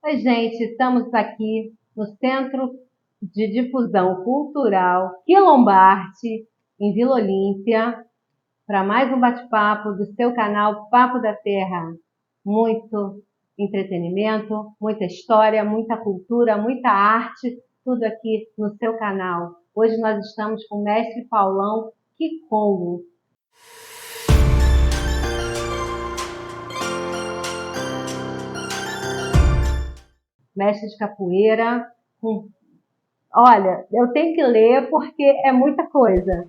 Oi, gente, estamos aqui no Centro de Difusão Cultural Quilombarte, em Vila Olímpia, para mais um bate-papo do seu canal Papo da Terra. Muito entretenimento, muita história, muita cultura, muita arte, tudo aqui no seu canal. Hoje nós estamos com o mestre Paulão Kikongo. Mestre de capoeira. Olha, eu tenho que ler porque é muita coisa.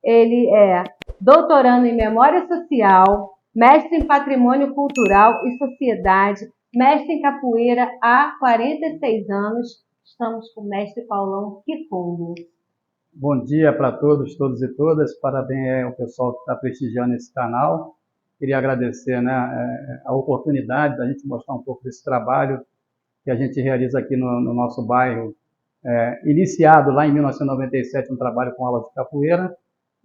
Ele é doutorando em Memória Social, mestre em Patrimônio Cultural e Sociedade, mestre em capoeira há 46 anos. Estamos com o mestre Paulão Kikongo. Bom dia para todos e todas. Parabéns ao pessoal que está prestigiando esse canal. Queria agradecer, né, a oportunidade da gente mostrar um pouco desse trabalho que a gente realiza aqui no nosso bairro, iniciado lá em 1997, um trabalho com aula de capoeira,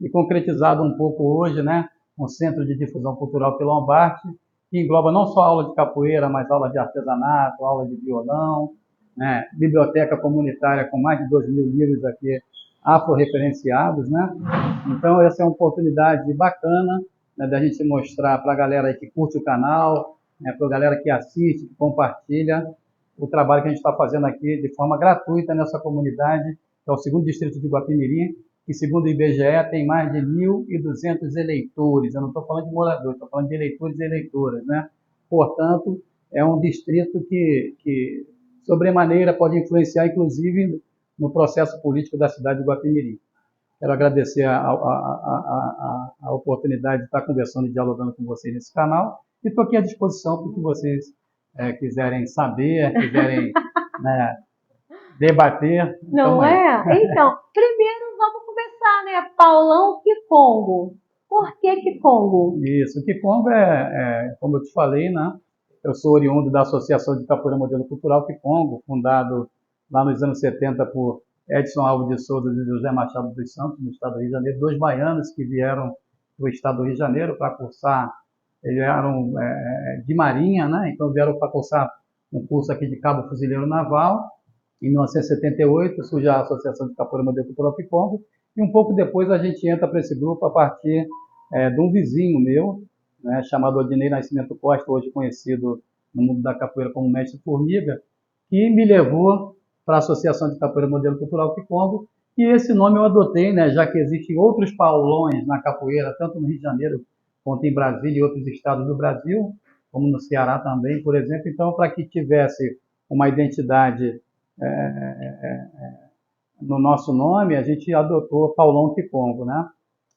e concretizado um pouco hoje, né, um Centro de Difusão Cultural Quilombarte, que engloba não só aula de capoeira, mas aula de artesanato, aula de violão, né, biblioteca comunitária com mais de 2.000 livros aqui afro-referenciados, né? Então, essa é uma oportunidade bacana, né, da gente mostrar para a galera aí que curte o canal, né, para a galera que assiste, que compartilha o trabalho que a gente está fazendo aqui de forma gratuita nessa comunidade, que é o 2º Distrito de Guapimirim, que, segundo o IBGE, tem mais de 1.200 eleitores. Eu não estou falando de moradores, estou falando de eleitores e eleitoras, né? Portanto, é um distrito que sobremaneira, pode influenciar, inclusive, no processo político da cidade de Guapimirim. Quero agradecer a oportunidade de estar conversando e dialogando com vocês nesse canal, e estou aqui à disposição para o que vocês quiserem saber, quiserem né, debater. Não é? Então, primeiro vamos começar, né? Paulão Kikongo. Por que Kikongo? Isso, o Kikongo como eu te falei, né? Eu sou oriundo da Associação de Capoeira Modelo Cultural Kikongo, fundado lá nos anos 70 por Edson Alves de Souza e José Machado dos Santos, no estado do Rio de Janeiro, 2 baianos que vieram do estado do Rio de Janeiro para cursar, eles eram de marinha, né? Então vieram para cursar um curso aqui de cabo fuzileiro naval. Em 1978 surge a Associação de Capoeira Modelo Cultural Kikongo, e um pouco depois a gente entra para esse grupo a partir de um vizinho meu, né, chamado Odinei Nascimento Costa, hoje conhecido no mundo da capoeira como Mestre Formiga, que me levou para a Associação de Capoeira Modelo Cultural Kikongo, e esse nome eu adotei, né, já que existem outros paulões na capoeira, tanto no Rio de Janeiro quanto em Brasília e outros estados do Brasil, como no Ceará também, por exemplo. Então, para que tivesse uma identidade no nosso nome, a gente adotou Paulão Kikongo, né?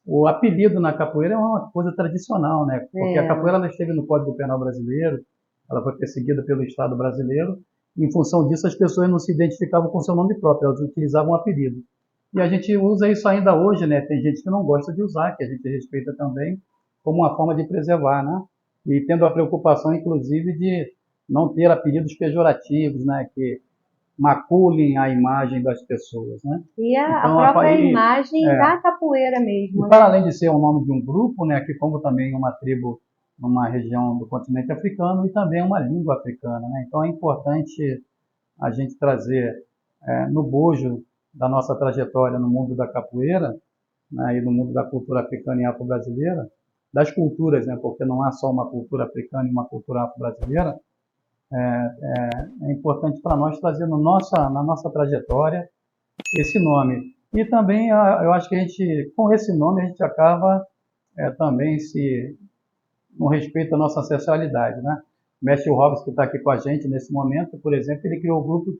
O apelido na capoeira é uma coisa tradicional, né? Porque a capoeira ela esteve no Código Penal brasileiro, ela foi perseguida pelo Estado brasileiro, e em função disso as pessoas não se identificavam com seu nome próprio, elas utilizavam um apelido. E a gente usa isso ainda hoje, né? Tem gente que não gosta de usar, que a gente respeita também, como uma forma de preservar, né? E tendo a preocupação, inclusive, de não ter apelidos pejorativos, né? Que maculem a imagem das pessoas, né? E então, a própria imagem da capoeira mesmo. E para além de ser o nome de um grupo, né, que como também uma tribo numa região do continente africano e também uma língua africana, né? Então é importante a gente trazer no bojo da nossa trajetória no mundo da capoeira, né, e no mundo da cultura africana e afro-brasileira, das culturas, né, porque não há só uma cultura africana e uma cultura afro-brasileira. É importante para nós trazer na nossa trajetória esse nome. E também eu acho que a gente, com esse nome, a gente acaba também no respeito à nossa ancestralidade, né? O mestre Robson, que está aqui com a gente nesse momento, por exemplo, ele criou o grupo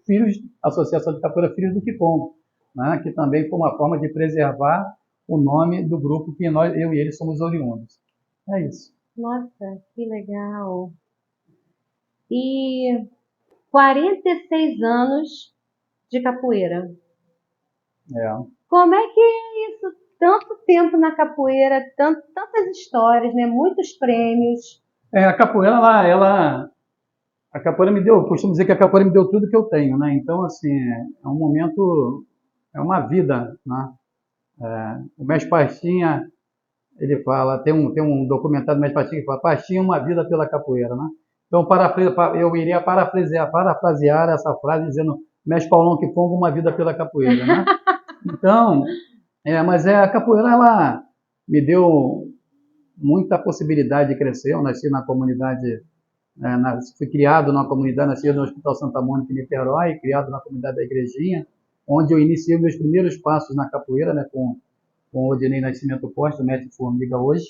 Associação de Capoeira Filhos do Kikongo, né? Que também foi uma forma de preservar o nome do grupo que eu e ele somos oriundos. É isso. Nossa, que legal! E 46 anos de capoeira. Como é que é isso? Tanto tempo na capoeira, tantas histórias, né? Muitos prêmios. A capoeira, a capoeira me deu, eu costumo dizer que a capoeira me deu tudo que eu tenho, né? Então, assim, é um momento, é uma vida, né? O mestre Pastinha, ele fala, tem um documentário do mestre Pastinha que fala, Pastinha, uma vida pela capoeira, né? Então, eu iria parafrasear essa frase dizendo: Mestre Paulão que ponga uma vida pela capoeira, né? Então, mas a capoeira, ela me deu muita possibilidade de crescer. Eu nasci na comunidade, fui criado na comunidade, nasci no Hospital Santa Mônica, em Niterói, criado na comunidade da Igrejinha, onde eu iniciei meus primeiros passos na capoeira, né, com o Odinei Nascimento Costa, o mestre Formiga hoje.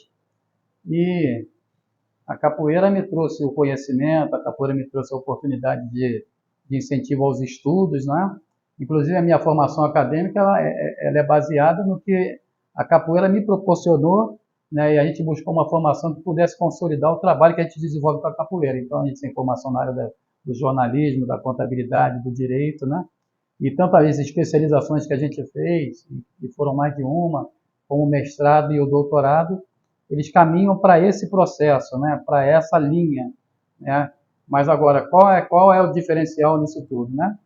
E a capoeira me trouxe o conhecimento, a capoeira me trouxe a oportunidade de incentivo aos estudos, né? Inclusive, a minha formação acadêmica ela é baseada no que a capoeira me proporcionou, né? E a gente buscou uma formação que pudesse consolidar o trabalho que a gente desenvolve com a capoeira. Então, a gente tem formação na área do jornalismo, da contabilidade, do direito, né? E tantas especializações que a gente fez, e foram mais de uma, como o mestrado e o doutorado, eles caminham para esse processo, né? Para essa linha, né? Mas agora, qual é o diferencial nisso tudo, né?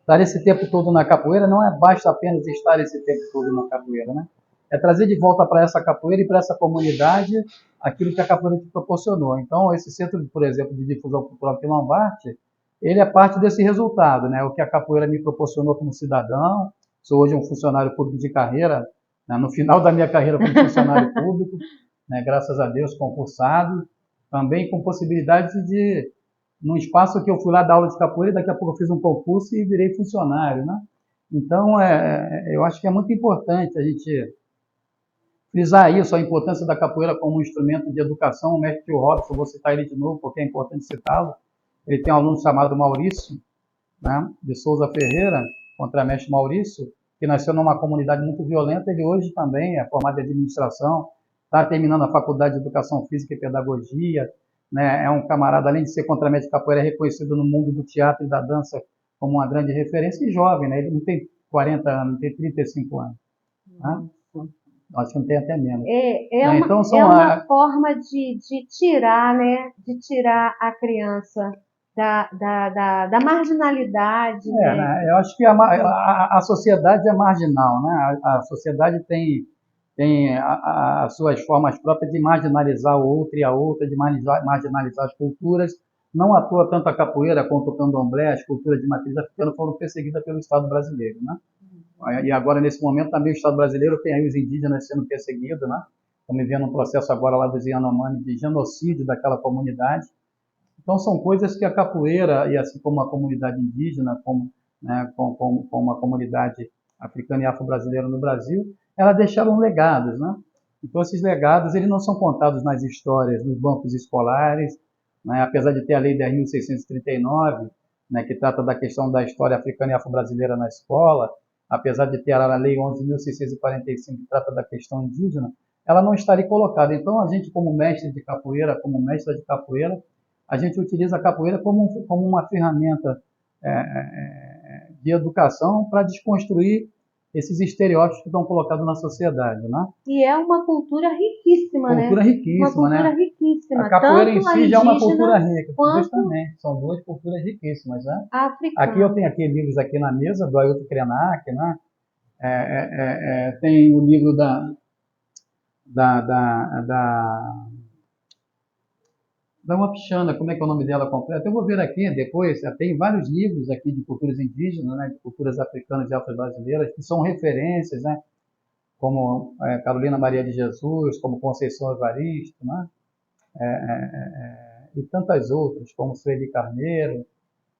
Estar esse tempo todo na capoeira não basta apenas estar esse tempo todo na capoeira, né? É trazer de volta para essa capoeira e para essa comunidade aquilo que a capoeira te proporcionou. Então, esse centro, por exemplo, de difusão cultural Quilombarte, ele é parte desse resultado, né? O que a capoeira me proporcionou como cidadão. Sou hoje um funcionário público de carreira, né? No final da minha carreira como funcionário público, né? Graças a Deus, concursado, também com possibilidade de, num espaço que eu fui lá dar aula de capoeira, daqui a pouco eu fiz um concurso e virei funcionário, né? Então, eu acho que é muito importante a gente frisar isso, a importância da capoeira como um instrumento de educação. O mestre Tio Robson, vou citar ele de novo, porque é importante citá-lo. Ele tem um aluno chamado Maurício, né, de Souza Ferreira, contramestre Maurício, que nasceu numa comunidade muito violenta. Ele hoje também é formado em administração, está terminando a faculdade de Educação Física e Pedagogia, né, é um camarada, além de ser contramestre de capoeira, é reconhecido no mundo do teatro e da dança como uma grande referência, e jovem, né, ele não tem 40 anos, tem 35 anos. Né? Acho que não tem até menos. Então, é uma forma de tirar, né, de tirar a criança da marginalidade. Né? Eu acho que a sociedade é marginal, né? A sociedade tem as suas formas próprias de marginalizar o outro e a outra, de marginalizar as culturas. Não à toa, tanto a capoeira quanto o candomblé, as culturas de matriz africana foram perseguidas pelo Estado brasileiro, né? E agora, nesse momento, também o Estado brasileiro tem aí os indígenas sendo perseguidos, né? Estamos vivendo um processo agora lá dos Yanomami de genocídio daquela comunidade. Então, são coisas que a capoeira, e assim como a comunidade indígena, como a comunidade africana e afro-brasileira no Brasil, elas deixaram legados, né? Então, esses legados, eles não são contados nas histórias, nos bancos escolares, né? Apesar de ter a Lei 10.639, né, que trata da questão da história africana e afro-brasileira na escola, apesar de ter a Lei 11.645, que trata da questão indígena, ela não estaria colocada. Então, a gente, como mestre de capoeira, como mestra de capoeira, a gente utiliza a capoeira como uma ferramenta de educação para desconstruir esses estereótipos que estão colocados na sociedade, né? E é uma cultura riquíssima, né? Cultura riquíssima, uma cultura né? riquíssima. A capoeira em si já é uma cultura rica. Justamente, são duas culturas riquíssimas, né? Africana. Aqui eu tenho aqui livros aqui na mesa, do Ailton Krenak, né? Tem o livro da Wapixana, como é que é o nome dela completo? Eu vou ver aqui depois. Tem vários livros aqui de culturas indígenas, né, de culturas africanas e afro-brasileiras, que são referências, né, como Carolina Maria de Jesus, como Conceição Evaristo, né, e tantas outras, como Sueli Carneiro,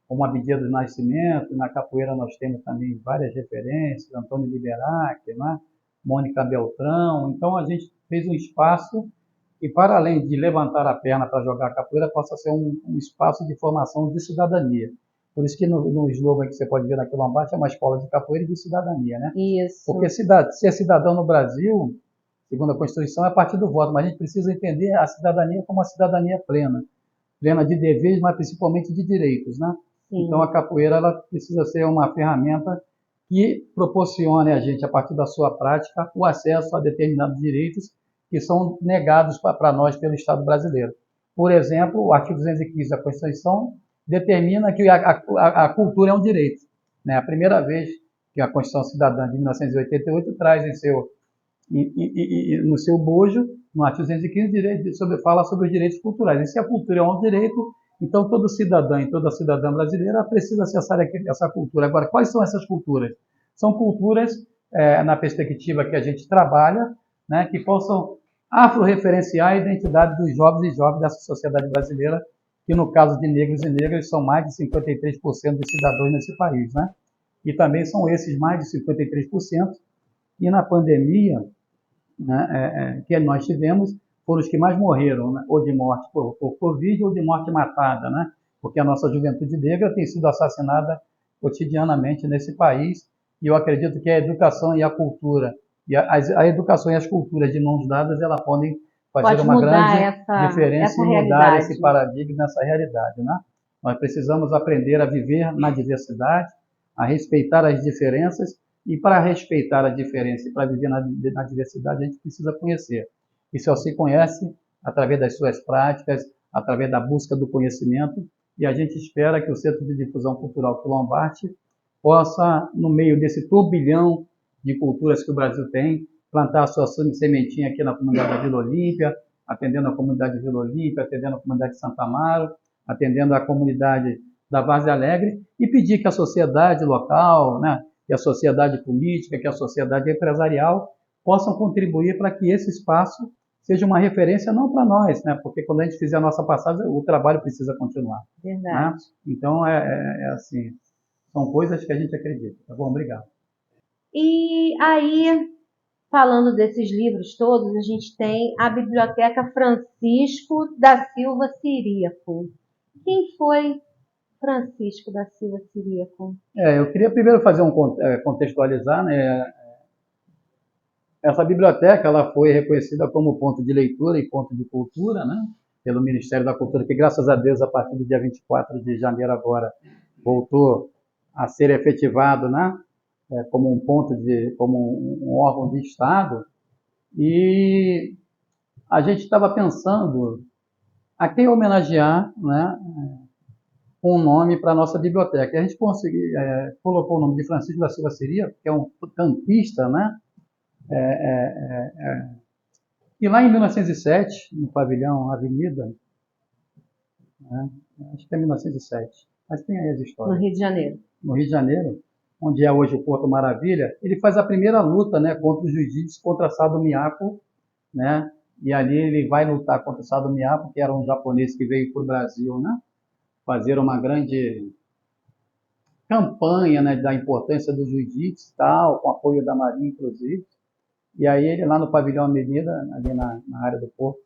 como Abidia do Nascimento. Na capoeira nós temos também várias referências, Antônio Liberac, né, Mônica Beltrão. Então a gente fez um espaço e, para além de levantar a perna para jogar a capoeira, possa ser um espaço de formação de cidadania. Por isso que no slogan que você pode ver na Quilombarte é uma escola de capoeira e de cidadania, né? Isso. Porque ser cidadão no Brasil, segundo a Constituição, é a partir do voto, mas a gente precisa entender a cidadania como uma cidadania plena, plena de deveres, mas principalmente de direitos, né? Sim. Então a capoeira ela precisa ser uma ferramenta que proporcione a gente, a partir da sua prática, o acesso a determinados direitos que são negados para nós pelo Estado brasileiro. Por exemplo, o artigo 215 da Constituição determina que a cultura é um direito, né? A primeira vez que a Constituição Cidadã de 1988 traz no seu bojo, no artigo 215, fala sobre os direitos culturais. E se a cultura é um direito, Então, todo cidadão e toda cidadã brasileira precisa acessar essa cultura. Agora, quais são essas culturas? São culturas, na perspectiva que a gente trabalha, né, que possam afro-referenciar a identidade dos jovens e jovens dessa sociedade brasileira, que no caso de negros e negras são mais de 53% dos cidadãos nesse país, né? E também são esses mais de 53%, e na pandemia, né, que nós tivemos, foram os que mais morreram, né? Ou de morte por Covid ou de morte matada, né? Porque a nossa juventude negra tem sido assassinada cotidianamente nesse país, e eu acredito que a educação e a cultura, e a educação e as culturas de mãos dadas, elas podem fazer Pode uma mudar grande diferença essa e mudar realidade. esse paradigma, essa realidade, né? Nós precisamos aprender a viver na diversidade, a respeitar as diferenças, e para respeitar a diferença e para viver na diversidade, a gente precisa conhecer. E só se conhece através das suas práticas, através da busca do conhecimento, e a gente espera que o Centro de Difusão Cultural Quilombarte possa, no meio desse turbilhão de culturas que o Brasil tem, plantar a sua sementinha aqui na comunidade da Vila Olímpia, atendendo a comunidade de Vila Olímpia, atendendo a comunidade de Santa Amaro, atendendo a comunidade da Várzea Alegre, e pedir que a sociedade local, né, que a sociedade política, que a sociedade empresarial possam contribuir para que esse espaço seja uma referência não para nós, né? Porque quando a gente fizer a nossa passagem, o trabalho precisa continuar. Verdade. Né? Então, assim, são coisas que a gente acredita. Tá bom? Obrigado. E aí, falando desses livros todos, a gente tem a Biblioteca Francisco da Silva Ciríaco. Quem foi Francisco da Silva Ciríaco? Eu queria primeiro fazer contextualizar, né? Essa biblioteca ela foi reconhecida como ponto de leitura e ponto de cultura, né? Pelo Ministério da Cultura, que graças a Deus, a partir do dia 24 de janeiro agora, voltou a ser efetivado, né? Como um como um órgão de Estado. E a gente estava pensando a quem homenagear, né? Um nome para a nossa biblioteca. E a gente colocou o nome de Francisco da Silva Ciríaco, que é um campista, né? E lá em 1907, no pavilhão Avenida, né? Acho que é 1907, mas tem aí as histórias. No Rio de Janeiro. No Rio de Janeiro, onde é hoje o Porto Maravilha, ele faz a primeira luta, né, contra os jiu-jitsu, contra Sado Miyako, né? E ali ele vai lutar contra Sado Miyako, que era um japonês que veio para o Brasil, né? Fazer uma grande campanha, né, da importância do jiu-jitsu e tal, com apoio da Marinha, inclusive. E aí ele lá no pavilhão Avenida, ali na área do Porto,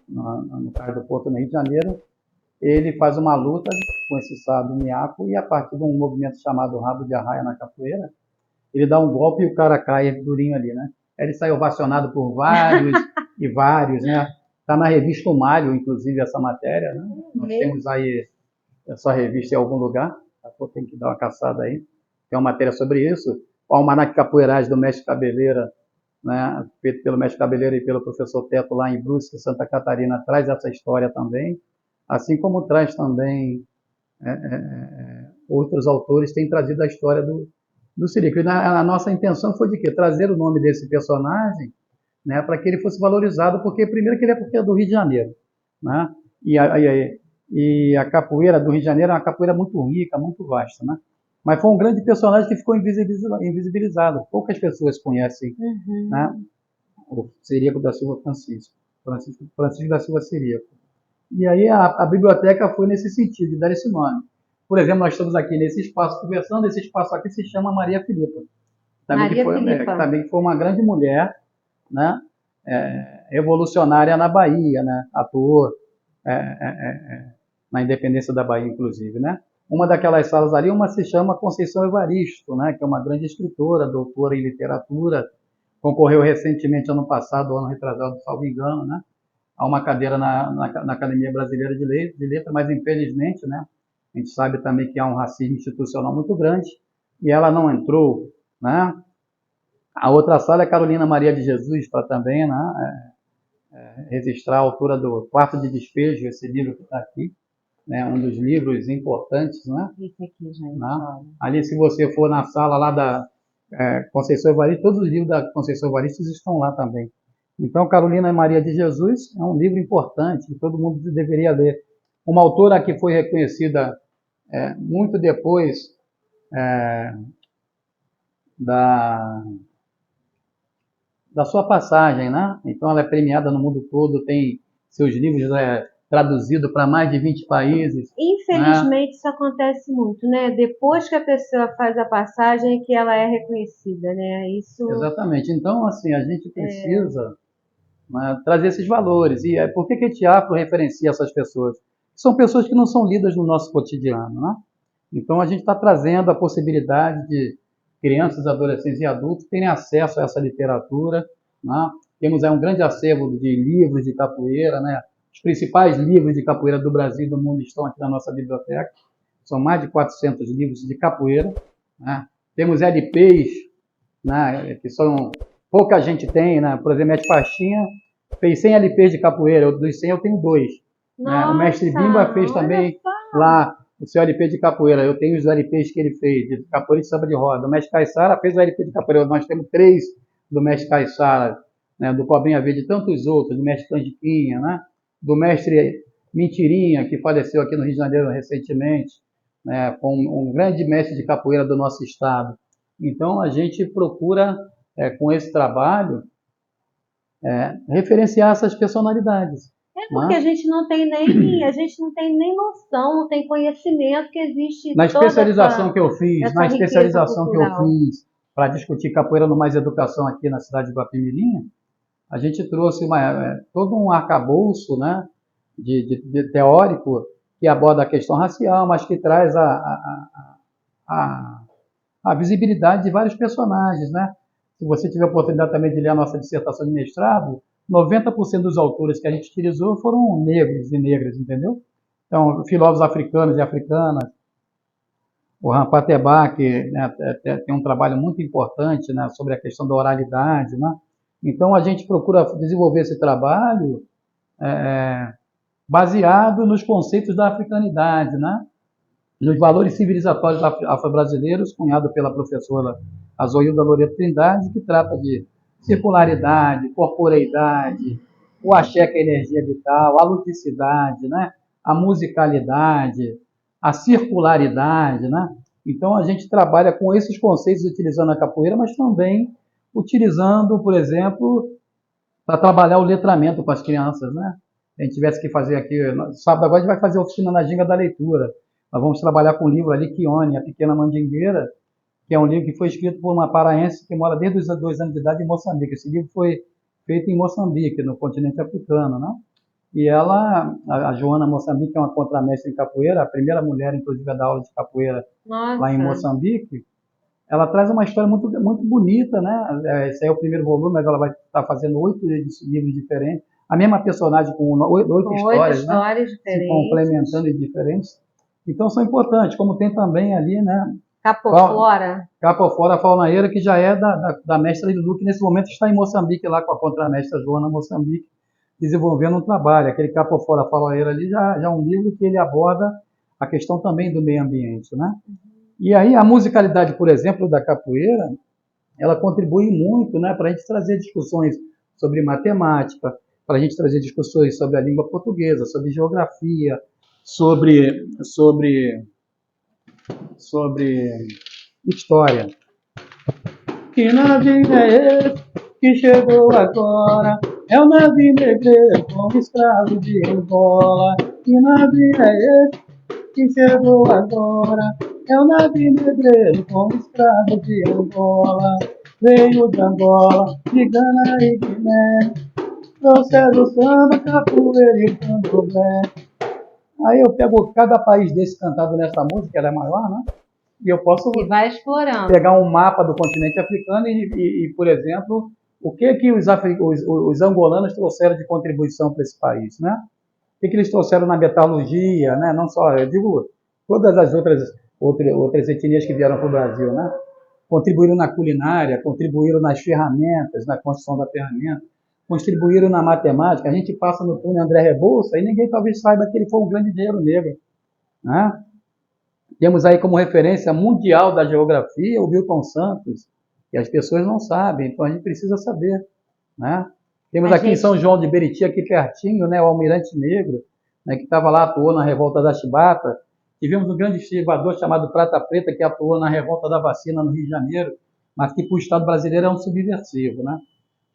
no Cais do Porto, no Rio de Janeiro, ele faz uma luta com esse Sado Miyako e a partir de um movimento chamado Rabo de Arraia na capoeira, ele dá um golpe e o cara cai durinho ali, né? Ele sai ovacionado por vários e vários, né? Está na revista O Malho, inclusive, essa matéria, né? Nós temos aí essa revista em algum lugar, tem que dar uma caçada aí. Tem uma matéria sobre isso. O Almanac Capoeiragem do Mestre Cabeleira, né? Feito pelo Mestre Cabeleira e pelo professor Teto lá em Brusque, Santa Catarina, traz essa história também. Assim como traz também outros autores têm trazido a história do Ciríaco. E a nossa intenção foi de quê? Trazer o nome desse personagem, né, para que ele fosse valorizado, porque primeiro que ele é do Rio de Janeiro, né? E a capoeira do Rio de Janeiro é uma capoeira muito rica, muito vasta, né? Mas foi um grande personagem que ficou invisibilizado. Poucas pessoas conhecem, né, o Ciríaco da Silva Francisco da Silva Ciríaco. E aí a biblioteca foi nesse sentido, de dar esse nome. Por exemplo, nós estamos aqui nesse espaço conversando, esse espaço aqui se chama Maria Filipa. Também foi uma grande mulher, né? Revolucionária na Bahia, né? Atuou na independência da Bahia, inclusive, né? Uma daquelas salas ali, uma se chama Conceição Evaristo, né? Que é uma grande escritora, doutora em literatura, concorreu recentemente, ano passado, ano retrasado, salvo engano, né? A uma cadeira na Academia Brasileira de Letras, mas infelizmente, né? A gente sabe também que há um racismo institucional muito grande, e ela não entrou, né? A outra sala é Carolina Maria de Jesus, para também, né, registrar a altura do Quarto de Despejo, esse livro que está aqui, né, um dos livros importantes, né? Esse aqui, gente. Né? Ali, se você for na sala lá da Conceição Evaristo, todos os livros da Conceição Evaristo estão lá também. Então, Carolina Maria de Jesus é um livro importante, que todo mundo deveria ler. uma autora que foi reconhecida muito depois da sua passagem, né? Então ela é premiada no mundo todo, tem seus livros traduzidos para mais de 20 países. Infelizmente, né? Isso acontece muito, né? Depois que a pessoa faz a passagem é que ela é reconhecida, né? Isso... Exatamente. Então, assim, a gente precisa trazer esses valores. E por que o teatro referencia essas pessoas? São pessoas que não são lidas no nosso cotidiano, né? Então a gente está trazendo a possibilidade de crianças, adolescentes e adultos terem acesso a essa literatura, né? Temos aí um grande acervo de livros de capoeira, né? Os principais livros de capoeira do Brasil e do mundo estão aqui na nossa biblioteca. São mais de 400 livros de capoeira, né? Temos LPs, né, que pouca gente tem, né? Por exemplo, Ed Pastinha fez 100 LPs de capoeira, dos 100 eu tenho 2. Né? O mestre Bimba fez também lá o seu LP de capoeira. Eu tenho os LPs que ele fez, de capoeira e samba de roda. O mestre Caissara fez o LP de capoeira. Nós temos 3 do mestre Caissara, né? Do Cobrinha Verde e tantos outros, do mestre Candiquinha, né? Do mestre Mentirinha, que faleceu aqui no Rio de Janeiro recentemente, né? Um grande mestre de capoeira do nosso estado. Então a gente procura, com esse trabalho, referenciar essas personalidades. Porque a gente não tem nem noção, não tem conhecimento que existe. Na especialização que eu fiz, para discutir capoeira no Mais Educação aqui na cidade de Guapimirim, a gente trouxe todo um arcabouço, né, de teórico que aborda a questão racial, mas que traz a visibilidade de vários personagens, né? Se você tiver a oportunidade também de ler a nossa dissertação de mestrado, 90% dos autores que a gente utilizou foram negros e negras, entendeu? Então, filósofos africanos e africanas, o Rampatebá, que, né, tem um trabalho muito importante, né, sobre a questão da oralidade, né? Então, a gente procura desenvolver esse trabalho baseado nos conceitos da africanidade, né? Nos valores civilizatórios afro-brasileiros, cunhado pela professora Azoilda Loreto Trindade, que trata de circularidade, corporeidade, o axé, que é a energia vital, a ludicidade, né? A musicalidade, a circularidade, né? Então a gente trabalha com esses conceitos utilizando a capoeira, mas também utilizando, por exemplo, para trabalhar o letramento com as crianças, né? Se a gente tivesse que fazer aqui, sábado agora a gente vai fazer a oficina na Ginga da Leitura. Nós vamos trabalhar com o livro ali, Quione, A Pequena Mandingueira, que é um livro que foi escrito por uma paraense que mora desde os 2 anos de idade em Moçambique. Esse livro foi feito em Moçambique, no continente africano, né? E ela, a Joana Moçambique, é uma contramestre em capoeira, a primeira mulher, inclusive, a dar aula de capoeira lá em Moçambique. Ela traz uma história muito, muito bonita, né? Esse aí é o primeiro volume, mas ela vai estar fazendo 8 livros diferentes. A mesma personagem com 8 histórias, né? Se complementando e diferentes. Então são importantes, como tem também ali, né? Capofora Faunaeira, que já é da mestra Lilu, que nesse momento está em Moçambique, lá com a contramestra Joana Moçambique, desenvolvendo um trabalho. Aquele Capofora Faunaeira ali já é um livro que ele aborda a questão também do meio ambiente, né? E aí a musicalidade, por exemplo, da capoeira, ela contribui muito, né, para a gente trazer discussões sobre matemática, para a gente trazer discussões sobre a língua portuguesa, sobre geografia, sobre história. Que navio é esse que chegou agora? É o navio negreiro com escravo de Angola. Que navio é esse que chegou agora? É o navio negreiro com escravo de Angola. Veio de Angola, de Gana e Guiné. Trouxeram o samba, capoeira e candomblé. Aí eu pego cada país desse cantado nessa música, ela é maior, né? E eu posso pegar um mapa do continente africano e por exemplo, o que os angolanos trouxeram de contribuição para esse país, né? O que eles trouxeram na metalurgia, né? Não só, eu digo, todas as outras etnias que vieram para o Brasil, né? Contribuíram na culinária, contribuíram nas ferramentas, na construção da ferramenta, contribuíram na matemática. A gente passa no túnel André Rebouça e ninguém talvez saiba que ele foi um grande engenheiro negro, né? Temos aí como referência mundial da geografia o Milton Santos, que as pessoas não sabem, então a gente precisa saber, né? Temos aqui em São João de Meriti, aqui pertinho, né, o Almirante Negro, né, que estava lá, atuou na revolta da Chibata. Tivemos um grande estivador chamado Prata Preta, que atuou na revolta da vacina no Rio de Janeiro, mas que para o Estado brasileiro é um subversivo, né?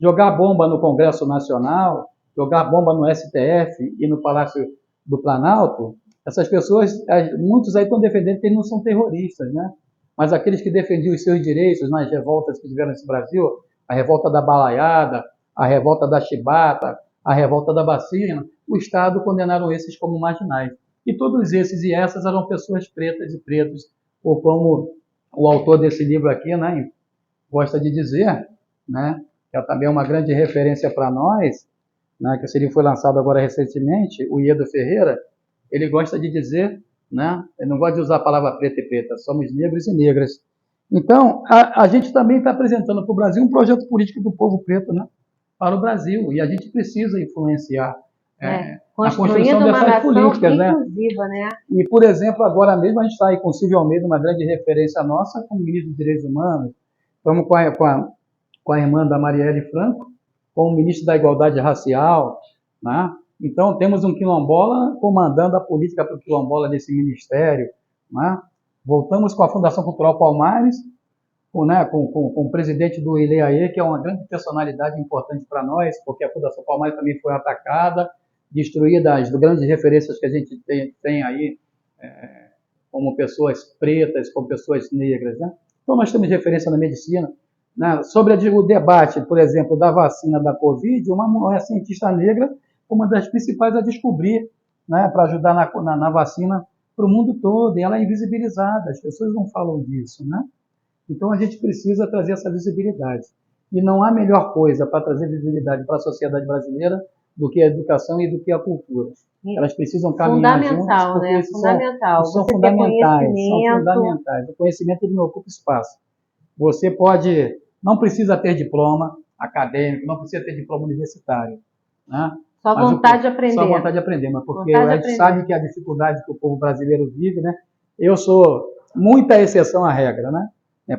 Jogar bomba no Congresso Nacional, jogar bomba no STF e no Palácio do Planalto, essas pessoas, muitos aí estão defendendo que eles não são terroristas, né? Mas aqueles que defendiam os seus direitos nas revoltas que tiveram nesse Brasil, a revolta da Balaiada, a revolta da Chibata, a revolta da vacina, o Estado condenaram esses como marginais. E todos esses e essas eram pessoas pretas e pretos, ou como o autor desse livro aqui, né, gosta de dizer, né, que é também uma grande referência para nós, né, que esse livro foi lançado agora recentemente, o Iedo Ferreira, ele gosta de dizer, né, ele não gosta de usar a palavra preta e preta, somos negros e negras. Então, a gente também está apresentando para o Brasil um projeto político do povo preto, né, para o Brasil, e a gente precisa influenciar a construção dessas políticas, né? E, por exemplo, agora mesmo a gente está aí com o Silvio Almeida, uma grande referência nossa, como ministro dos Direitos Humanos, estamos com a irmã da Marielle Franco, como ministro da Igualdade Racial, né? Então, temos um quilombola comandando a política para o quilombola nesse ministério, né? Voltamos com a Fundação Cultural Palmares, com o presidente do ILEAE, que é uma grande personalidade importante para nós, porque a Fundação Palmares também foi atacada, destruída as grandes referências que a gente tem aí, como pessoas pretas, como pessoas negras, né? Então, nós temos referência na medicina, né? Sobre o debate, por exemplo, da vacina da Covid, uma cientista negra foi uma das principais a descobrir, né, para ajudar na vacina para o mundo todo, e ela é invisibilizada, as pessoas não falam disso, né? Então, a gente precisa trazer essa visibilidade. E não há melhor coisa para trazer visibilidade para a sociedade brasileira do que a educação e do que a cultura. Elas precisam caminhar juntas, porque são fundamentais. O conhecimento ele não ocupa espaço. Você não precisa ter diploma acadêmico, não precisa ter diploma universitário, né? Só vontade de aprender. Só vontade de aprender, mas porque a gente sabe que a dificuldade que o povo brasileiro vive, né? Eu sou muita exceção à regra, né?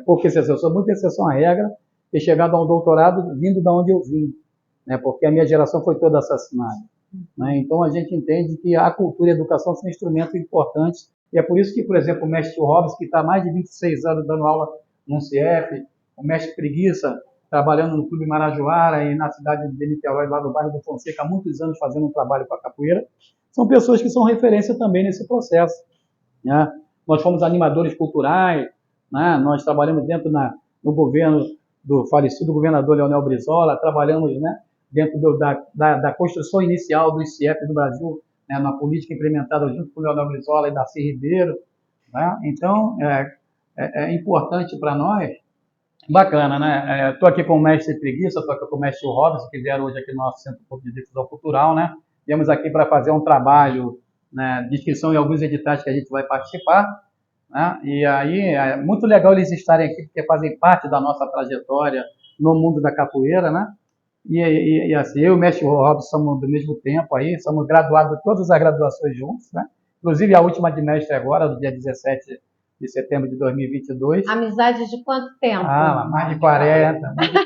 Pouca exceção, eu sou muita exceção à regra, ter chegado a um doutorado vindo de onde eu vim, né? Porque a minha geração foi toda assassinada, né? Então a gente entende que a cultura e a educação são instrumentos importantes, e é por isso que, por exemplo, o mestre Robbins, que está há mais de 26 anos dando aula no CIEF, o mestre Preguiça, trabalhando no Clube Marajoara e na cidade de Niterói, lá no bairro do Fonseca, há muitos anos fazendo um trabalho com a capoeira, são pessoas que são referência também nesse processo, né? Nós fomos animadores culturais, né? Nós trabalhamos no governo do falecido governador Leonel Brizola, trabalhamos, né, dentro da construção inicial do ICIEP do Brasil, né, na política implementada junto com o Leonel Brizola e Darcy Ribeiro, né? Então, é importante para nós. Bacana, né? Estou aqui com o mestre Preguiça, estou aqui com o mestre Robson, que vieram hoje aqui no nosso Centro de Difusão Cultural, né? Viemos aqui para fazer um trabalho, né, de inscrição em alguns editais que a gente vai participar, né? E aí é muito legal eles estarem aqui, porque fazem parte da nossa trajetória no mundo da capoeira, né? E assim, eu e o mestre Robson somos do mesmo tempo aí, somos graduados de todas as graduações juntos, né? Inclusive a última de mestre agora, no dia 17 de setembro de 2022. Amizade de quanto tempo? Mais de 40. Mais de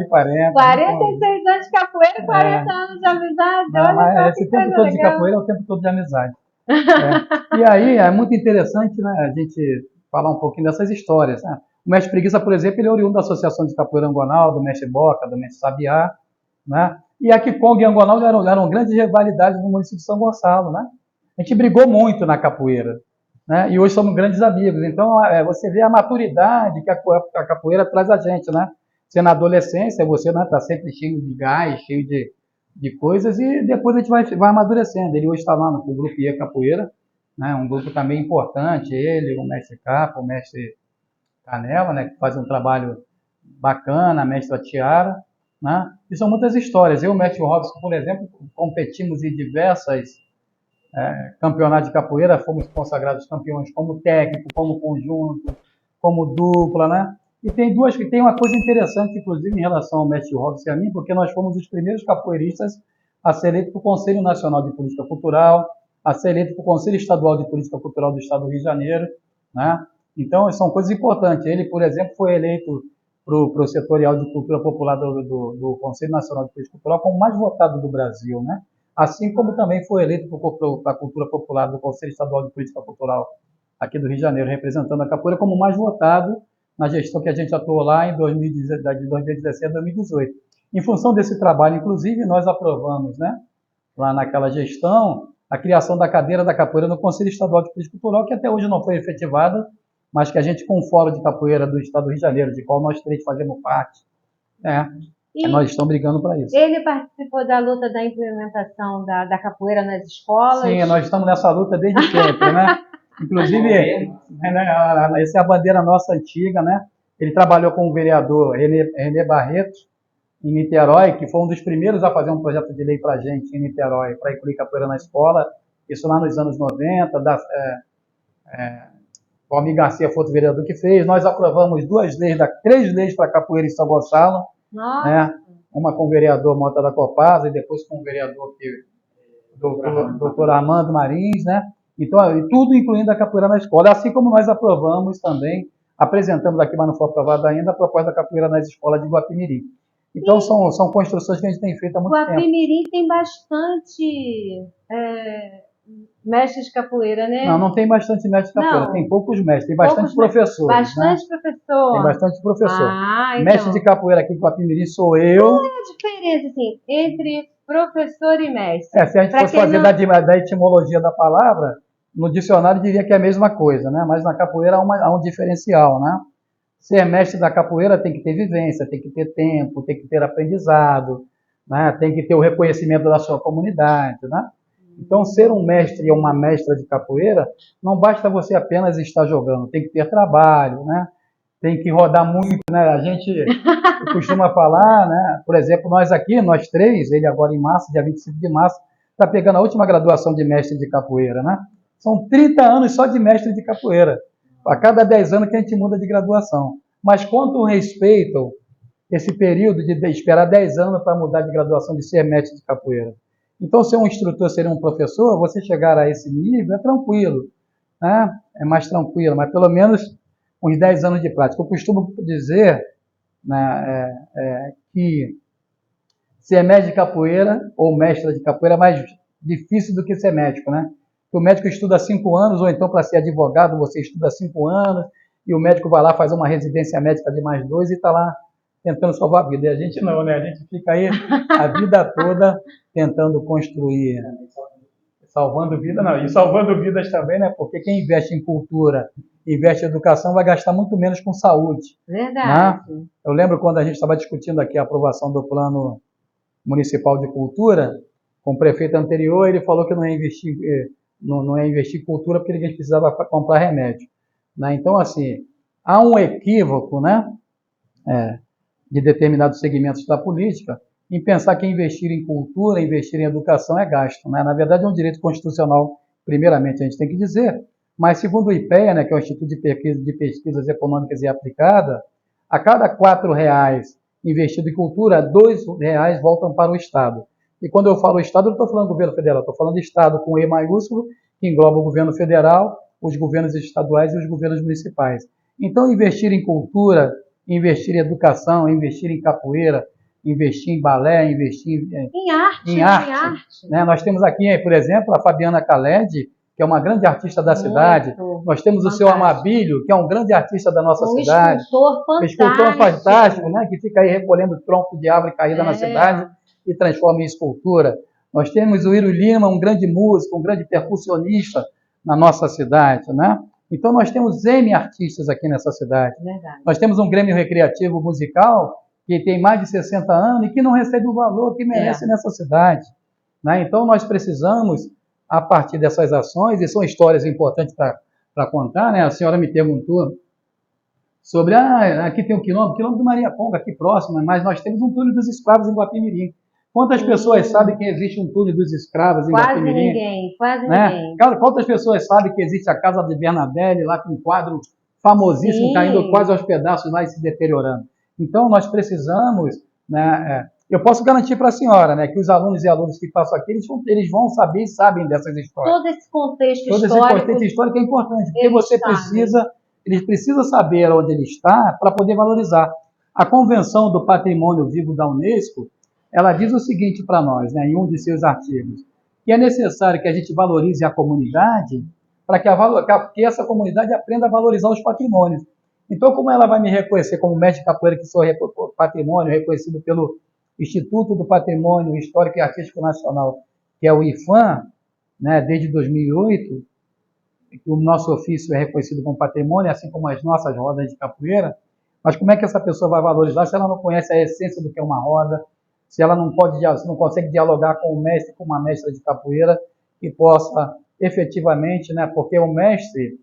40. 46 anos de capoeira e 40 anos de amizade. Olha, esse tempo todo de capoeira é o tempo todo de amizade. E aí é muito interessante, né, a gente falar um pouquinho dessas histórias, né? O mestre Preguiça, por exemplo, ele é oriundo da Associação de Capoeira Angonal, do mestre Boca, do mestre Sabiá, né? E a Kikonga e Angonal eram grandes rivalidades no município de São Gonçalo, né? A gente brigou muito na capoeira, né? E hoje somos grandes amigos. Então, você vê a maturidade que a capoeira traz a gente, né? Você na adolescência, você está sempre cheio de gás, cheio de coisas, e depois a gente vai amadurecendo. Ele hoje está lá no grupo Ia Capoeira, né? Um grupo também importante, ele, o mestre Capa, o mestre Canela, né? Que faz um trabalho bacana, a mestra Tiara, né? E são muitas histórias. Eu e o mestre Robson, por exemplo, competimos em diversas campeonatos de capoeira, fomos consagrados campeões como técnico, como conjunto, como dupla, né? E tem uma coisa interessante, inclusive, em relação ao mestre Robson e a mim, porque nós fomos os primeiros capoeiristas a ser eleitos para o Conselho Nacional de Política Cultural, a ser eleitos para o Conselho Estadual de Política Cultural do Estado do Rio de Janeiro, né? Então, são coisas importantes. Ele, por exemplo, foi eleito para o setorial de cultura popular do Conselho Nacional de Política Cultural como o mais votado do Brasil, né? assim como também foi eleito para a cultura popular do Conselho Estadual de Política Cultural aqui do Rio de Janeiro, representando a capoeira como mais votado na gestão que a gente atuou lá em 2017 a 2018. Em função desse trabalho, inclusive, nós aprovamos, né, lá naquela gestão, a criação da cadeira da capoeira no Conselho Estadual de Política Cultural, que até hoje não foi efetivada, mas que a gente, com o Fórum de Capoeira do Estado do Rio de Janeiro, de qual nós três fazemos parte, nós estamos brigando para isso. Ele participou da luta da implementação da capoeira nas escolas? Sim, nós estamos nessa luta desde sempre, né? Inclusive, essa é a bandeira nossa antiga, né? Ele trabalhou com o vereador René Barreto, em Niterói, que foi um dos primeiros a fazer um projeto de lei para a gente em Niterói, para incluir capoeira na escola, isso lá nos anos 90, o Almir Garcia foi outro vereador que fez. Nós aprovamos 3 leis para capoeira em São Gonçalo, né? Uma com o vereador Mota da Copasa e depois com o vereador doutor Armando Marins, né? Então, tudo incluindo a capoeira na escola, assim como nós aprovamos também, apresentamos aqui, mas não foi aprovado ainda, a proposta da capoeira nas escolas de Guapimirim. Então, são construções que a gente tem feito há muito tempo. Guapimirim tem bastante mestres de capoeira, né? Não tem bastante mestre de capoeira, tem poucos mestres, tem bastante professores. Bastante professor. Tem bastante professor. Então. Mestre de capoeira aqui em Guapimirim sou eu. Qual é a diferença, assim, entre professor e mestre? Se a gente fosse fazer da etimologia da palavra, no dicionário diria que é a mesma coisa, né? Mas na capoeira há um diferencial, né? Ser mestre da capoeira tem que ter vivência, tem que ter tempo, tem que ter aprendizado, né? Tem que ter o reconhecimento da sua comunidade, né? Então, ser um mestre ou uma mestra de capoeira, não basta você apenas estar jogando, tem que ter trabalho, né? Tem que rodar muito, né? A gente costuma falar, né? Por exemplo, nós três, ele agora em março, dia 25 de março, está pegando a última graduação de mestre de capoeira, né? São 30 anos só de mestre de capoeira. A cada 10 anos que a gente muda de graduação. Mas quanto respeitam esse período de esperar 10 anos para mudar de graduação, de ser mestre de capoeira? Então, ser um instrutor, ser um professor, você chegar a esse nível é tranquilo, né? É mais tranquilo, mas pelo menos uns 10 anos de prática. Eu costumo dizer, né, que ser mestre de capoeira ou mestra de capoeira é mais difícil do que ser médico, né? O médico estuda 5 anos, ou então para ser advogado você estuda 5 anos, e o médico vai lá, faz uma residência médica de mais 2 e está lá tentando salvar a vida. E a gente não, né? A gente fica aí a vida toda tentando construir, salvando vida, não, e salvando vidas também, né? Porque quem investe em cultura, investe em educação, vai gastar muito menos com saúde. Verdade. Né? Eu lembro quando a gente estava discutindo aqui a aprovação do Plano Municipal de Cultura, com o prefeito anterior, ele falou que não ia investir em cultura porque ninguém precisava comprar remédio. Né? Então, assim, há um equívoco, né, de determinados segmentos da política em pensar que investir em cultura, investir em educação é gasto. Né? Na verdade, é um direito constitucional, primeiramente, a gente tem que dizer, mas segundo o IPEA, né, que é o Instituto de Pesquisas Econômicas e Aplicadas, a cada R$ investido em cultura, R$ voltam para o Estado. E quando eu falo Estado, eu não estou falando governo federal, estou falando Estado com E maiúsculo, que engloba o governo federal, os governos estaduais e os governos municipais. Então, investir em cultura, investir em educação, investir em capoeira, investir em balé, investir em arte. Né? Nós temos aqui, por exemplo, a Fabiana Khaled, que é uma grande artista da cidade. Nós temos o seu Amabílio, que é um grande artista da nossa cidade. Um escultor fantástico, né? Que fica aí recolhendo tronco de árvore caída na cidade e transforma em escultura. Nós temos o Iro Lima, um grande músico, um grande percussionista na nossa cidade, né? Então nós temos N artistas aqui nessa cidade. Verdade. Nós temos um Grêmio Recreativo Musical que tem mais de 60 anos e que não recebe o valor que merece nessa cidade. Né? Então nós precisamos, a partir dessas ações, e são histórias importantes para contar, né? A senhora me perguntou sobre, aqui tem o quilômetro do Maria Conga, aqui próximo, mas nós temos um túnel dos escravos em Guapimirim. Quantas pessoas sabem que existe um túnel dos escravos em Guapimirim? Quase ninguém. Quantas pessoas sabem que existe a Casa de Bernadette, lá com um quadro famosíssimo, caindo quase aos pedaços lá e se deteriorando? Então, nós precisamos, né, eu posso garantir para a senhora, né, que os alunos e alunas que passam aqui, eles vão saber e sabem dessas histórias. Todo esse contexto histórico é importante, porque eles precisam saber onde ele está para poder valorizar. A Convenção do Patrimônio Vivo da Unesco, ela diz o seguinte para nós, né, em um de seus artigos, que é necessário que a gente valorize a comunidade para que essa comunidade aprenda a valorizar os patrimônios. Então, como ela vai me reconhecer como mestre de capoeira, que sou patrimônio reconhecido pelo Instituto do Patrimônio Histórico e Artístico Nacional, que é o IFAM, né, desde 2008, que o nosso ofício é reconhecido como patrimônio, assim como as nossas rodas de capoeira, mas como é que essa pessoa vai valorizar se ela não conhece a essência do que é uma roda, se ela não consegue dialogar com o mestre, com uma mestra de capoeira, que possa efetivamente, né, porque o mestre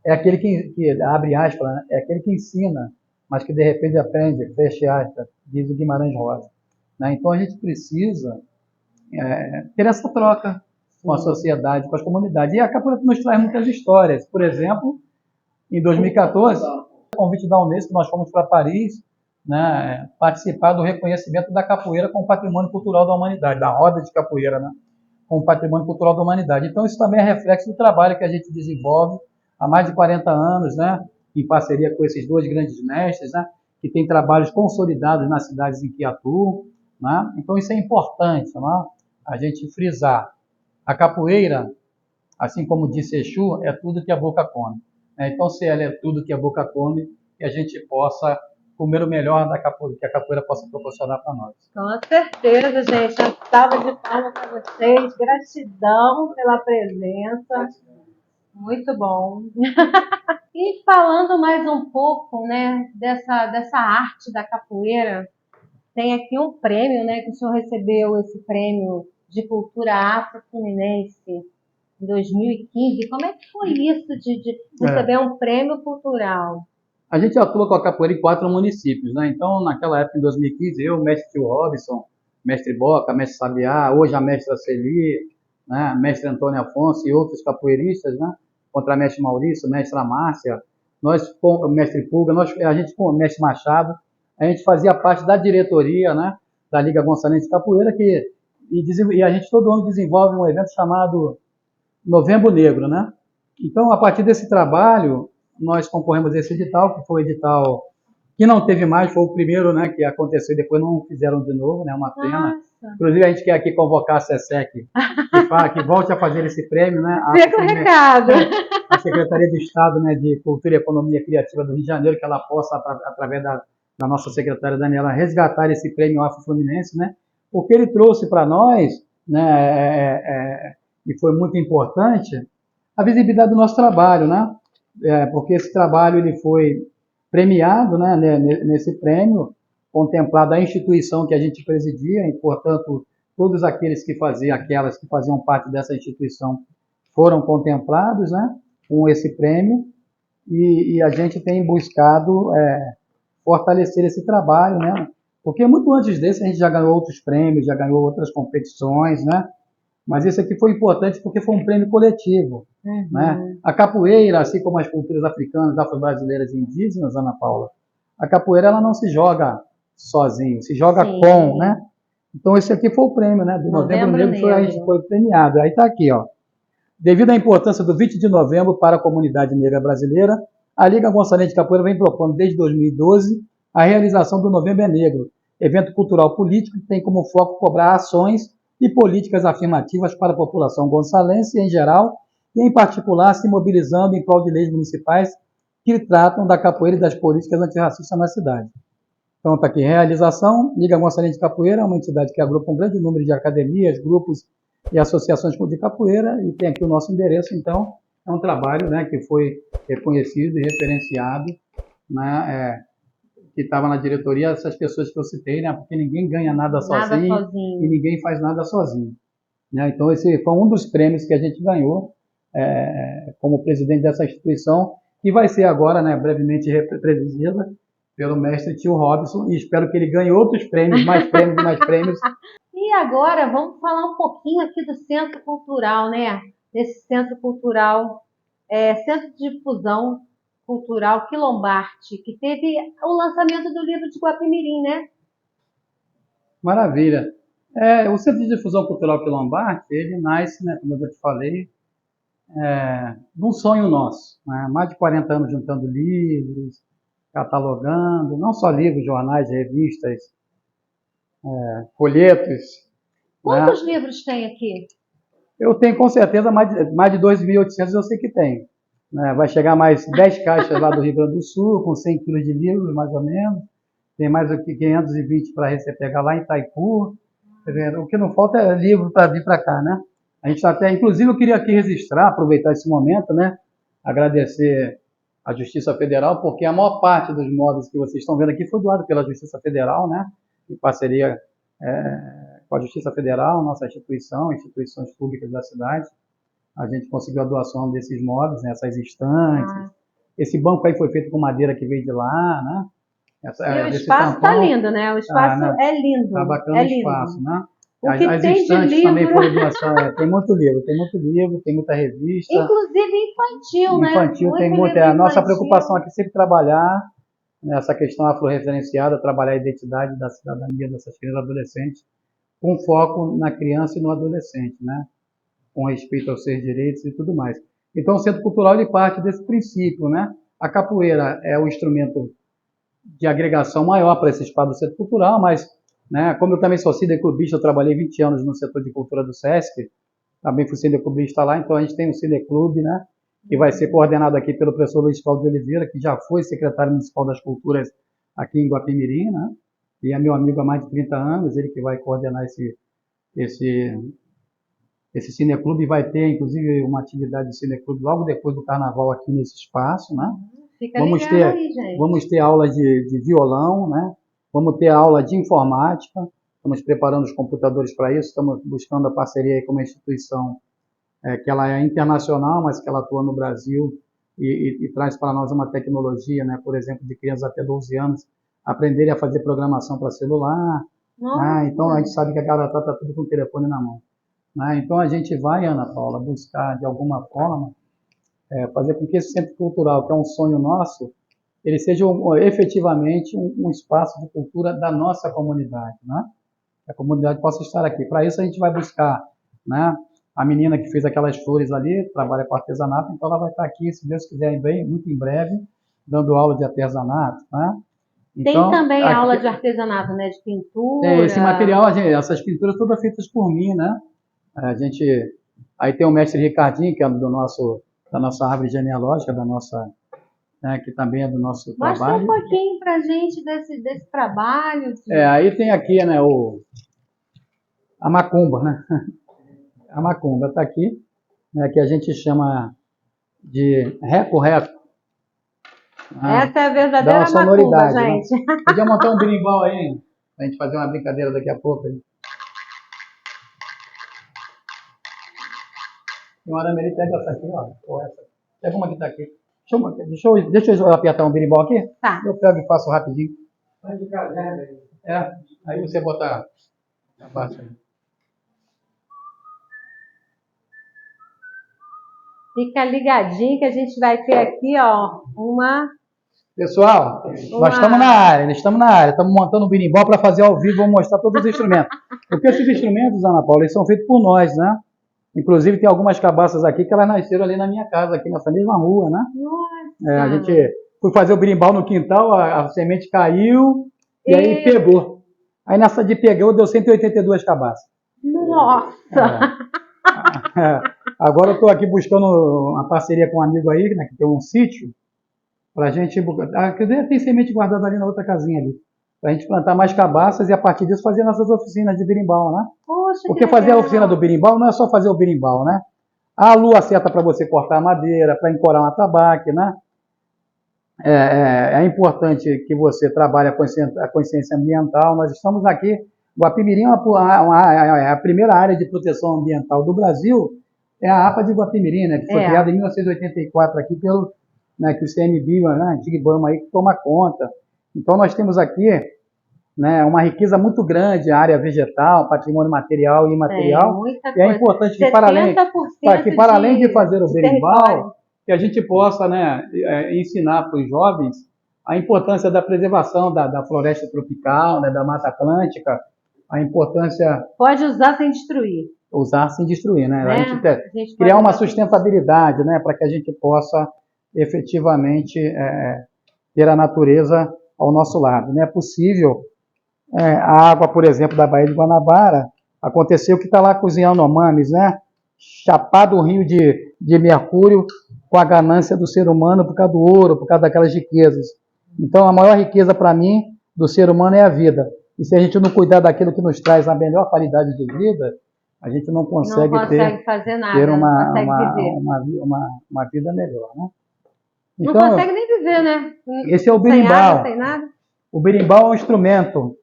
é aquele que abre aspas, né, é aquele que ensina, mas que de repente aprende, fecha aspas, diz o Guimarães Rosa. Né? Então a gente precisa ter essa troca com a sociedade, com as comunidades. E a capoeira nos traz muitas histórias. Por exemplo, em 2014, convite da Unesco, nós fomos para Paris, né, participar do reconhecimento da capoeira como patrimônio cultural da humanidade, da roda de capoeira, né, como patrimônio cultural da humanidade. Então, isso também é reflexo do trabalho que a gente desenvolve há mais de 40 anos, né, em parceria com esses dois grandes mestres, né, que têm trabalhos consolidados nas cidades em que atuam. Né. Então, isso é importante, né, a gente frisar. A capoeira, assim como disse Exu, é tudo que a boca come. Então, se ela é tudo que a boca come, que a gente possa comer o melhor da capoeira, que a capoeira possa proporcionar para nós. Com certeza, gente. Uma salva de palmas para vocês. Gratidão pela presença. Muito bom. E falando mais um pouco, né, dessa arte da capoeira, tem aqui um prêmio, né, que o senhor recebeu esse prêmio de cultura afro-fluminense em 2015. Como é que foi isso de receber um prêmio cultural? A gente atua com a capoeira em 4 municípios, né? Então, naquela época, em 2015, eu, o mestre Tio Robson, mestre Boca, mestre Sabiá, hoje a mestra Celi, né? Mestre Antônio Afonso e outros capoeiristas, né? Contramestre Maurício, mestre Márcia, nós, o mestre Pulga, a gente com o mestre Machado, a gente fazia parte da diretoria, né? Da Liga Gonçalense de Capoeira, e a gente todo ano desenvolve um evento chamado Novembro Negro, né? Então, a partir desse trabalho, nós concorremos a esse edital, que foi o edital que não teve mais, foi o primeiro, né, que aconteceu e depois não fizeram de novo, né, uma pena. Nossa. Inclusive, a gente quer aqui convocar a SESEC, que volte a fazer esse prêmio, né? Fica o recado. A Secretaria de Estado, né, de Cultura e Economia Criativa do Rio de Janeiro, que ela possa, através da nossa secretária Daniela, resgatar esse prêmio afro-fluminense, né? Porque ele trouxe para nós, né, e foi muito importante, a visibilidade do nosso trabalho, né? Porque esse trabalho ele foi premiado, né, nesse prêmio, contemplado a instituição que a gente presidia, e, portanto, todos aqueles aquelas que faziam parte dessa instituição foram contemplados, né, com esse prêmio, e a gente tem buscado fortalecer esse trabalho, né, porque muito antes desse a gente já ganhou outros prêmios, já ganhou outras competições, né, mas esse aqui foi importante porque foi um prêmio coletivo. Uhum. Né? A capoeira, assim como as culturas africanas, afro-brasileiras e indígenas, Ana Paula, a capoeira ela não se joga sozinho, se joga com, né? Então esse aqui foi o prêmio, né? Do Novembro Negro, a gente foi premiado. Aí está aqui, ó. Devido à importância do 20 de novembro para a comunidade negra brasileira, a Liga Gonçalense de Capoeira vem propondo desde 2012 a realização do Novembro é Negro, evento cultural político que tem como foco cobrar ações e políticas afirmativas para a população gonçalense em geral, e em particular se mobilizando em prol de leis municipais que tratam da capoeira e das políticas antirracistas na cidade. Então está aqui, realização, Liga Gonçalense de Capoeira, uma entidade que agrupa um grande número de academias, grupos e associações de capoeira, e tem aqui o nosso endereço, então é um trabalho, né, que foi reconhecido e referenciado, né, que estava na diretoria, essas pessoas que eu citei, né, porque ninguém ganha nada sozinho e ninguém faz nada sozinho. Né? Então, esse foi um dos prêmios que a gente ganhou como presidente dessa instituição, que vai ser agora, né, brevemente reproduzida pelo mestre Tio Robson, e espero que ele ganhe outros prêmios, mais prêmios, mais prêmios. E agora, vamos falar um pouquinho aqui do Centro Cultural, né? Desse Centro Cultural, Centro de Difusão Cultural Quilombarte, que teve o lançamento do livro de Guapimirim, né? Maravilha. O Centro de Difusão Cultural Quilombarte, ele nasce, né, como eu já te falei, de um sonho nosso. Né? Mais de 40 anos juntando livros, catalogando, não só livros, jornais, revistas, folhetos. Quantos livros tem aqui? Eu tenho com certeza mais de 2.800, eu sei que tem. Vai chegar mais 10 caixas lá do Rio Grande do Sul, com 100 quilos de livros, mais ou menos. Tem mais aqui 520 para você pegar lá em Itaipu. O que não falta é livro para vir para cá, né? A gente até, inclusive, eu queria aqui registrar, aproveitar esse momento, né? Agradecer à Justiça Federal, porque a maior parte dos móveis que vocês estão vendo aqui foi doado pela Justiça Federal, né? Em parceria com a Justiça Federal, nossa instituição, instituições públicas da cidade. A gente conseguiu a doação desses móveis, né? Essas estantes. Esse banco aí foi feito com madeira que veio de lá, né? O espaço está lindo, né? O espaço é lindo. Está bacana o espaço, né? As estantes também foram doação. Tem muito livro, tem muita revista. Inclusive infantil, né? Infantil tem muito. A nossa preocupação aqui é sempre trabalhar nessa questão afro-referenciada, trabalhar a identidade da cidadania dessas crianças e adolescentes, com foco na criança e no adolescente, né? Com respeito aos seus direitos e tudo mais. Então, o Centro Cultural ele parte desse princípio, né? A capoeira é o instrumento de agregação maior para esse espaço do Centro Cultural, mas, né, como eu também sou cineclubista, eu trabalhei 20 anos no setor de cultura do SESC, também fui cineclubista lá, então a gente tem um cineclube, né, que vai ser coordenado aqui pelo professor Luiz Paulo de Oliveira, que já foi secretário municipal das culturas aqui em Guapimirim, né, e é meu amigo há mais de 30 anos, ele que vai coordenar esse cineclube, vai ter, inclusive, uma atividade de cineclube logo depois do carnaval aqui nesse espaço, né. Vamos ter aula de violão, né? Vamos ter aula de informática, estamos preparando os computadores para isso, estamos buscando a parceria com uma instituição que ela é internacional, mas que ela atua no Brasil e traz para nós uma tecnologia, né? Por exemplo, de crianças até 12 anos aprenderem a fazer programação para celular. Então, a gente sabe que a garotada está tudo com o telefone na mão. Então, a gente vai, Ana Paula, buscar de alguma forma fazer com que esse centro cultural, que é um sonho nosso, ele seja efetivamente um espaço de cultura da nossa comunidade, né? Que a comunidade possa estar aqui. Para isso a gente vai buscar, né? A menina que fez aquelas flores ali, trabalha com artesanato, então ela vai estar aqui, se Deus quiser, muito em breve, dando aula de artesanato, né? Então, tem também aula de artesanato, né? De pintura. Esse material, essas pinturas todas feitas por mim, né? Aí tem o mestre Ricardinho, que é da nossa árvore genealógica, que também é do nosso trabalho. Mostra um pouquinho para a gente desse trabalho. Aí tem aqui, né, a macumba, né? A macumba está aqui, né, que a gente chama de reco-reco. Essa é a verdadeira macumba, gente. Né? Podia montar um berimbau aí, para a gente fazer uma brincadeira daqui a pouco. Aí. O Arameli pega essa aqui, ó. Ou essa. Pega uma que tá aqui. Deixa eu apertar um berimbau aqui. Tá. Eu pego e faço rapidinho. Aí você bota a baixa aí. Fica ligadinho que a gente vai ter aqui, ó, Pessoal, nós estamos na área, estamos montando um berimbau para fazer ao vivo, vou mostrar todos os instrumentos. Porque esses instrumentos, Ana Paula, eles são feitos por nós, né? Inclusive tem algumas cabaças aqui que elas nasceram ali na minha casa, aqui nessa mesma rua, né? Nossa! A gente foi fazer o berimbau no quintal, a semente caiu e aí pegou. Aí nessa de pegou deu 182 cabaças. Nossa! Agora eu estou aqui buscando uma parceria com um amigo aí, né, que tem um sítio, para a gente... Tem semente guardada ali na outra casinha ali. Para a gente plantar mais cabaças e a partir disso fazer nossas oficinas de berimbau, né? Poxa, porque fazer a oficina do berimbau não é só fazer o berimbau, né? A lua certa para você cortar a madeira, para encorar um atabaque, né? É importante que você trabalhe a consciência ambiental. Nós estamos aqui, Guapimirim é a primeira área de proteção ambiental do Brasil, é a APA de Guapimirim, né? Que foi criada em 1984 aqui pelo que o CMBio, né? Antigo IBAMA aí que toma conta. Então nós temos aquui, né, uma riqueza muito grande, a área vegetal, patrimônio material e imaterial. E é importante que para além de fazer o berimbau, que a gente possa, né, ensinar para os jovens a importância da preservação da floresta tropical, né, da Mata Atlântica, a importância... Pode usar sem destruir. Usar sem destruir, né? A gente criar uma sustentabilidade, né, para que a gente possa efetivamente ter a natureza ao nosso lado. Não é possível a água, por exemplo, da Baía de Guanabara, aconteceu que está lá cozinhando Yanomamis, né? Chapado o rio de mercúrio com a ganância do ser humano por causa do ouro, por causa daquelas riquezas. Então, a maior riqueza para mim do ser humano é a vida. E se a gente não cuidar daquilo que nos traz a melhor qualidade de vida, a gente não consegue fazer nada, ter não consegue viver. uma vida melhor, né? Então, não consegue nem viver, né? Esse é o berimbau. Sem água, sem nada. O berimbau é um instrumento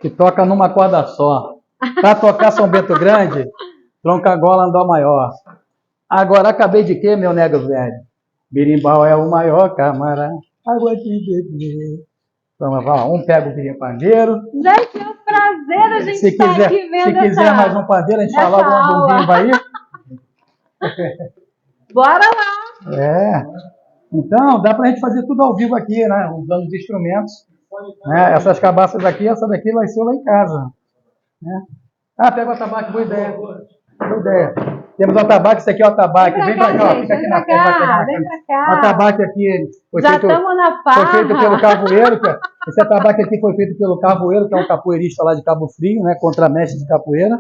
que toca numa corda só. Para tocar São Bento Grande, tronca-gola, andó maior. Agora, acabei de quê, meu nego velho? Berimbau é o maior camarada. Água de beber. Vamos lá, um pega o birimpandeiro. Gente, é um prazer a gente estar aqui vendo. Se quiser mais um pandeiro, a gente fala algum bimba aí. Bora lá! Então, dá pra gente fazer tudo ao vivo aqui, né? Usando os instrumentos. Né? Essas cabaças aqui, essa daqui vai ser lá em casa. Né? Pega o atabaque, boa ideia. Boa ideia. Temos o atabaque, esse aqui é o atabaque. Vem pra cá, fica aqui na frente. Vem pra cá. O atabaque aqui já estamos na farra. Foi feito pelo Carvoeiro. Esse atabaque aqui foi feito pelo Carvoeiro, que é um capoeirista lá de Cabo Frio, né? Contramestre de capoeira.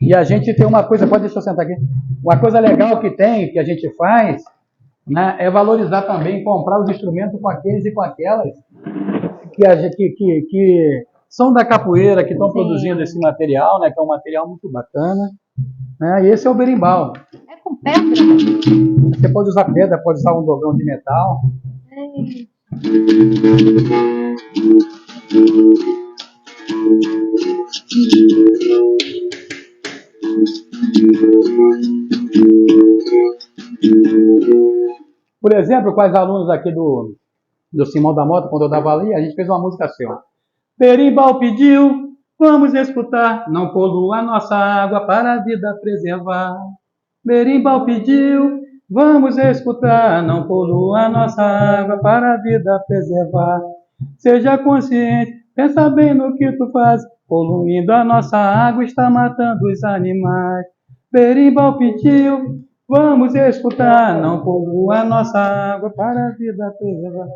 E a gente tem uma coisa, deixa eu sentar aqui. Uma coisa legal que a gente faz, né, é valorizar também, comprar os instrumentos com aqueles e com aquelas que são da capoeira, que estão produzindo esse material, né, que é um material muito bacana. Né, e esse é o berimbau. É com pedra? Você pode usar pedra, pode usar um dogão de metal. Por exemplo, com as alunos aqui do Simão da Mota, quando eu dava ali, a gente fez uma música assim, ó. Berimbau pediu, vamos escutar, não polua a nossa água para a vida preservar. Berimbau pediu, vamos escutar, não polua a nossa água para a vida preservar. Seja consciente, pensa bem no que tu faz, poluindo a nossa água, está matando os animais. Berimbau pediu, vamos escutar, não polua a nossa água para a vida preservar.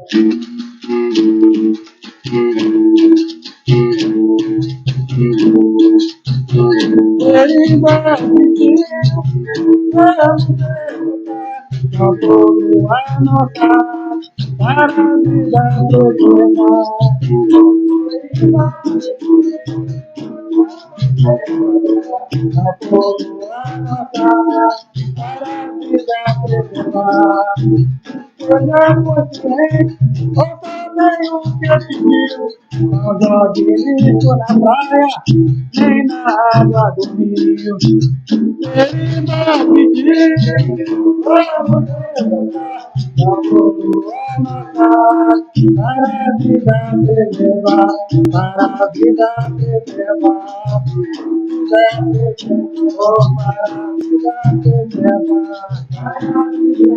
Berimbau pediu, vamos escutar, não polua a nossa água para a vida preservar. Não polua a nossa água para a vida preservar. Seja consciente, ouça bem o que eu te digo. Não jogue lixo na praia, nem na água do rio. Berimbau pediu, vamos escutar, não polua a nossa água para a vida preservar, para a vida preservar. Para a vida preservar, para a vida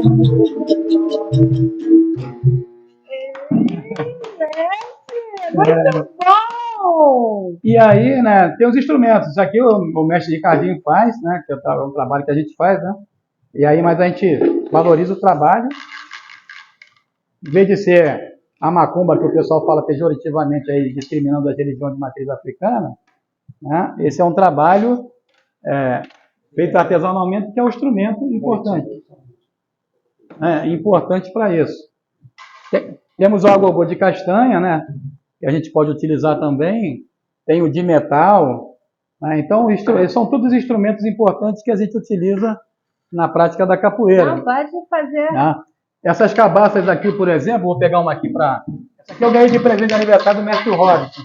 Muito bom! E aí, né, tem os instrumentos. Isso aqui o mestre Ricardinho faz, né, que é um trabalho que a gente faz, né? E aí, mas a gente valoriza o trabalho. Em vez de ser a macumba, que o pessoal fala pejorativamente aí, discriminando as religiões de matriz africana, né, esse é um trabalho feito artesanalmente, que é um instrumento importante. Importante para isso. Temos o agogô de castanha, né, que a gente pode utilizar também. Tem o de metal. Né, então, são todos instrumentos importantes que a gente utiliza na prática da capoeira. Não, pode fazer. Né? Essas cabaças aqui, por exemplo, vou pegar uma aqui para... Essa aqui eu ganhei de presente de aniversário do mestre Robson.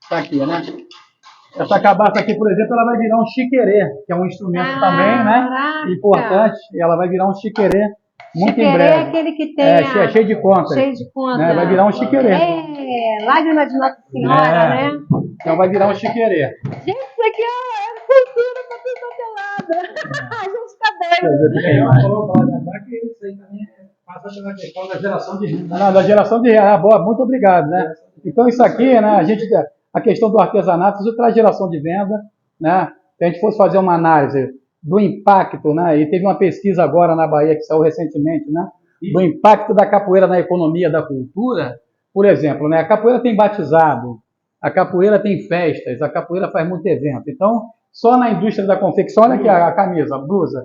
Está aqui, né? Essa cabaça aqui, por exemplo, ela vai virar um chiquerê, que é um instrumento também, né? Importante. E ela vai virar um chiquerê muito em breve. É aquele que tem cheio de conta. Cheio de conta. Né? Vai virar um chiquerê. Lágrima de Nossa Senhora, né? Então vai virar um chiquerê. Gente, isso aqui é cultura pra tudo quanto é lado. A gente tá doido. Isso aí também passa pela questão da geração de renda. Não, da geração de renda. Boa, muito obrigado, né? Então isso aqui, né, a questão do artesanato, isso traz geração de venda, né? Se a gente fosse fazer uma análise do impacto, né, e teve uma pesquisa agora na Bahia que saiu recentemente, né, do impacto da capoeira na economia da cultura, por exemplo, né, a capoeira tem batizado, a capoeira tem festas, a capoeira faz muito evento. Então, só na indústria da confecção, olha aqui a camisa, a blusa,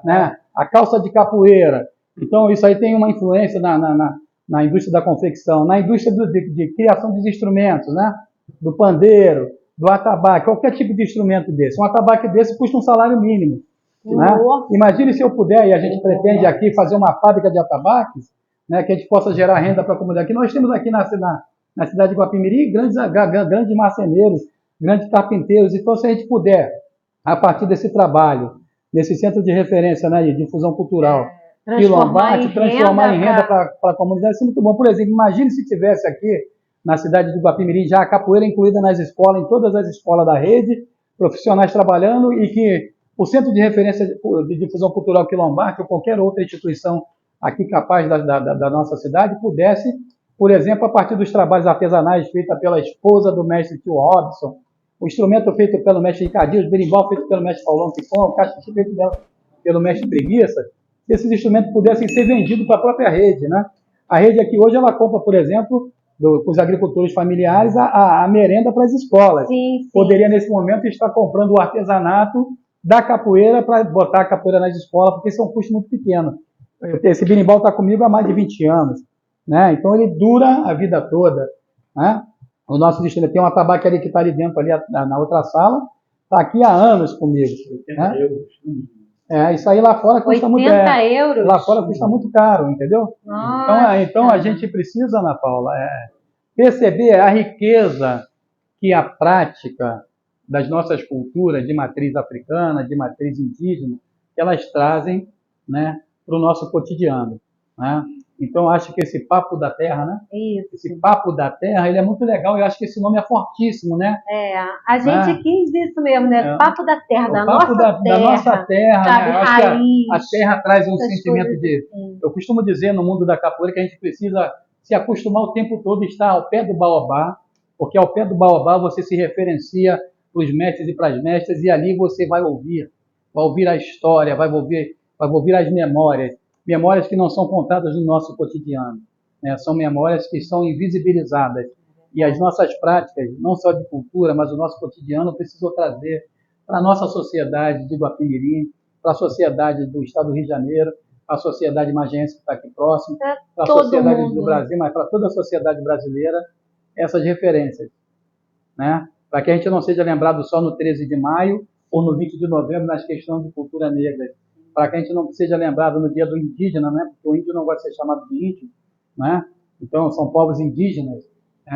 né? A calça de capoeira. Então, isso aí tem uma influência na indústria da confecção, na indústria de criação dos instrumentos, né? Do pandeiro, do atabaque, qualquer tipo de instrumento desse. Um atabaque desse custa um salário mínimo. Né? Imagine se eu puder, e a gente pretende aqui fazer uma fábrica de atabaques, né, que a gente possa gerar renda para a comunidade. Aqui nós temos aqui na cidade de Guapimirim grandes marceneiros, grandes carpinteiros. Então, se a gente puder, a partir desse trabalho, desse centro de referência, né, de difusão cultural, transformar em renda para a comunidade, isso é muito bom. Por exemplo, imagine se tivesse aqui na cidade de Guapimirim já a capoeira incluída nas escolas, em todas as escolas da rede, profissionais trabalhando, e que o Centro de Referência de Difusão Cultural Quilombar, ou qualquer outra instituição aqui capaz da nossa cidade, pudesse, por exemplo, a partir dos trabalhos artesanais feitos pela esposa do mestre Tio Robson, o instrumento feito pelo mestre Ricardinho, o berimbau feito pelo mestre Paulão Picon, o caxixi feito pelo mestre Preguiça, esses instrumentos pudessem ser vendidos para a própria rede, né? A rede aqui hoje, ela compra, por exemplo, com os agricultores familiares, a merenda para as escolas. Sim. Poderia, nesse momento, estar comprando o artesanato da capoeira para botar a capoeira nas escolas, porque isso é um custo muito pequeno. Esse berimbau está comigo há mais de 20 anos, né? Então ele dura a vida toda, né? O nosso instrumento tem uma tabacaria que está ali dentro, ali na outra sala, está aqui há anos comigo. 80 euros. Isso aí lá fora custa muito caro. 80 euros? Lá fora custa muito caro, entendeu? Então a gente precisa, Ana Paula, perceber a riqueza que a prática das nossas culturas de matriz africana, de matriz indígena, elas trazem, né, para o nosso cotidiano, né? Então, acho que esse papo da terra, né? Isso. Esse papo da terra, ele é muito legal, eu acho que esse nome é fortíssimo, né? A gente quis isso mesmo, né? Papo da terra, da nossa terra, sabe, né? Acho raiz, que a terra traz um sentimento de... assim. Eu costumo dizer no mundo da capoeira que a gente precisa se acostumar o tempo todo a estar ao pé do baobá, porque ao pé do baobá você se referencia para os mestres e para as mestras, e ali você vai ouvir a história, vai ouvir as memórias que não são contadas no nosso cotidiano, né? São memórias que são invisibilizadas, e as nossas práticas, não só de cultura, mas o nosso cotidiano, precisam trazer para a nossa sociedade de Guapimirim, para a sociedade do Estado do Rio de Janeiro, para a sociedade magense que está aqui próximo, para a sociedade do Brasil, mas para toda a sociedade brasileira, essas referências, né? Para que a gente não seja lembrado só no 13 de maio ou no 20 de novembro nas questões de cultura negra, para que a gente não seja lembrado no dia do indígena, né? Porque o índio não gosta de ser chamado de índio, né? Então são povos indígenas,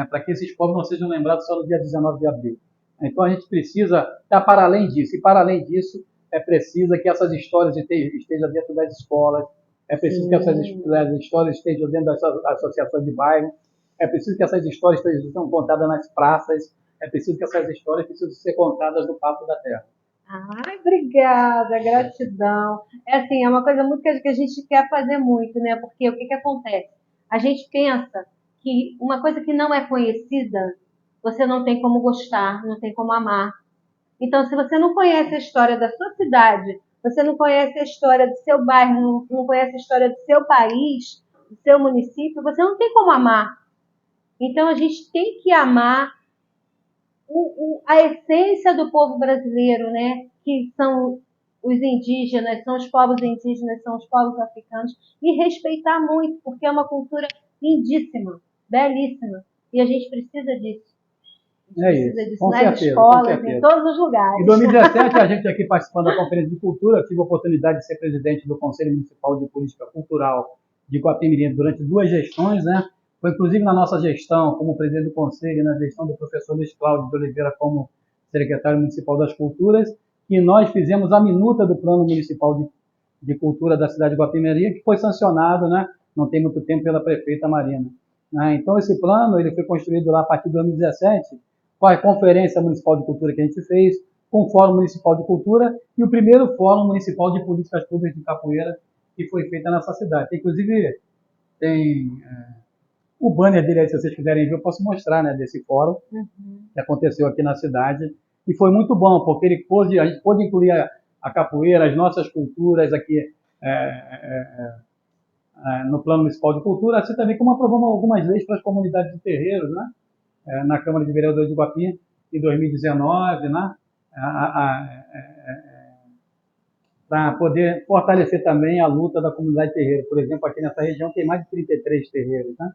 para que esses povos não sejam lembrados só no dia 19 de abril. Então a gente precisa estar para além disso, e para além disso é preciso que essas histórias estejam dentro das escolas, é preciso que essas histórias estejam dentro das associações de bairro, é preciso que essas histórias sejam contadas nas praças, é preciso que essas histórias precisam ser contadas no Papo da Terra. Ai, obrigada, gratidão. Assim, é uma coisa muito que a gente quer fazer muito, né? Porque o que acontece? A gente pensa que uma coisa que não é conhecida, você não tem como gostar, não tem como amar. Então, se você não conhece a história da sua cidade, você não conhece a história do seu bairro, não conhece a história do seu país, do seu município, você não tem como amar. Então, a gente tem que amar a essência do povo brasileiro, né? Que são os indígenas, são os povos indígenas, são os povos africanos, e respeitar muito, porque é uma cultura lindíssima, belíssima, e a gente precisa disso. Precisa disso nas certeza, escolas, em todos os lugares. Em 2017, a gente aqui participando da Conferência de Cultura, tive a oportunidade de ser presidente do Conselho Municipal de Política Cultural de Guapimirim durante 2 gestões, né? Foi inclusive na nossa gestão, como presidente do Conselho, e na gestão do professor Luiz Cláudio de Oliveira como secretário municipal das Culturas, que nós fizemos a minuta do Plano Municipal de Cultura da cidade de Guapimirim, que foi sancionado, né? Não tem muito tempo, pela prefeita Marina. Né? Então, esse plano ele foi construído lá a partir de 2017, com a Conferência Municipal de Cultura que a gente fez, com o Fórum Municipal de Cultura e o primeiro Fórum Municipal de Políticas Públicas de Capoeira que foi feita nessa cidade. Inclusive, tem o banner dele aí, se vocês quiserem ver, eu posso mostrar, né, desse fórum que aconteceu aqui na cidade. E foi muito bom, porque a gente pôde incluir a capoeira, as nossas culturas aqui no Plano Municipal de Cultura, assim também como aprovamos algumas leis para as comunidades de terreiros, né? na Câmara de Vereadores de Guapi em 2019, né? Para poder fortalecer também a luta da comunidade terreira. Por exemplo, aqui nessa região tem mais de 33 terreiros, né?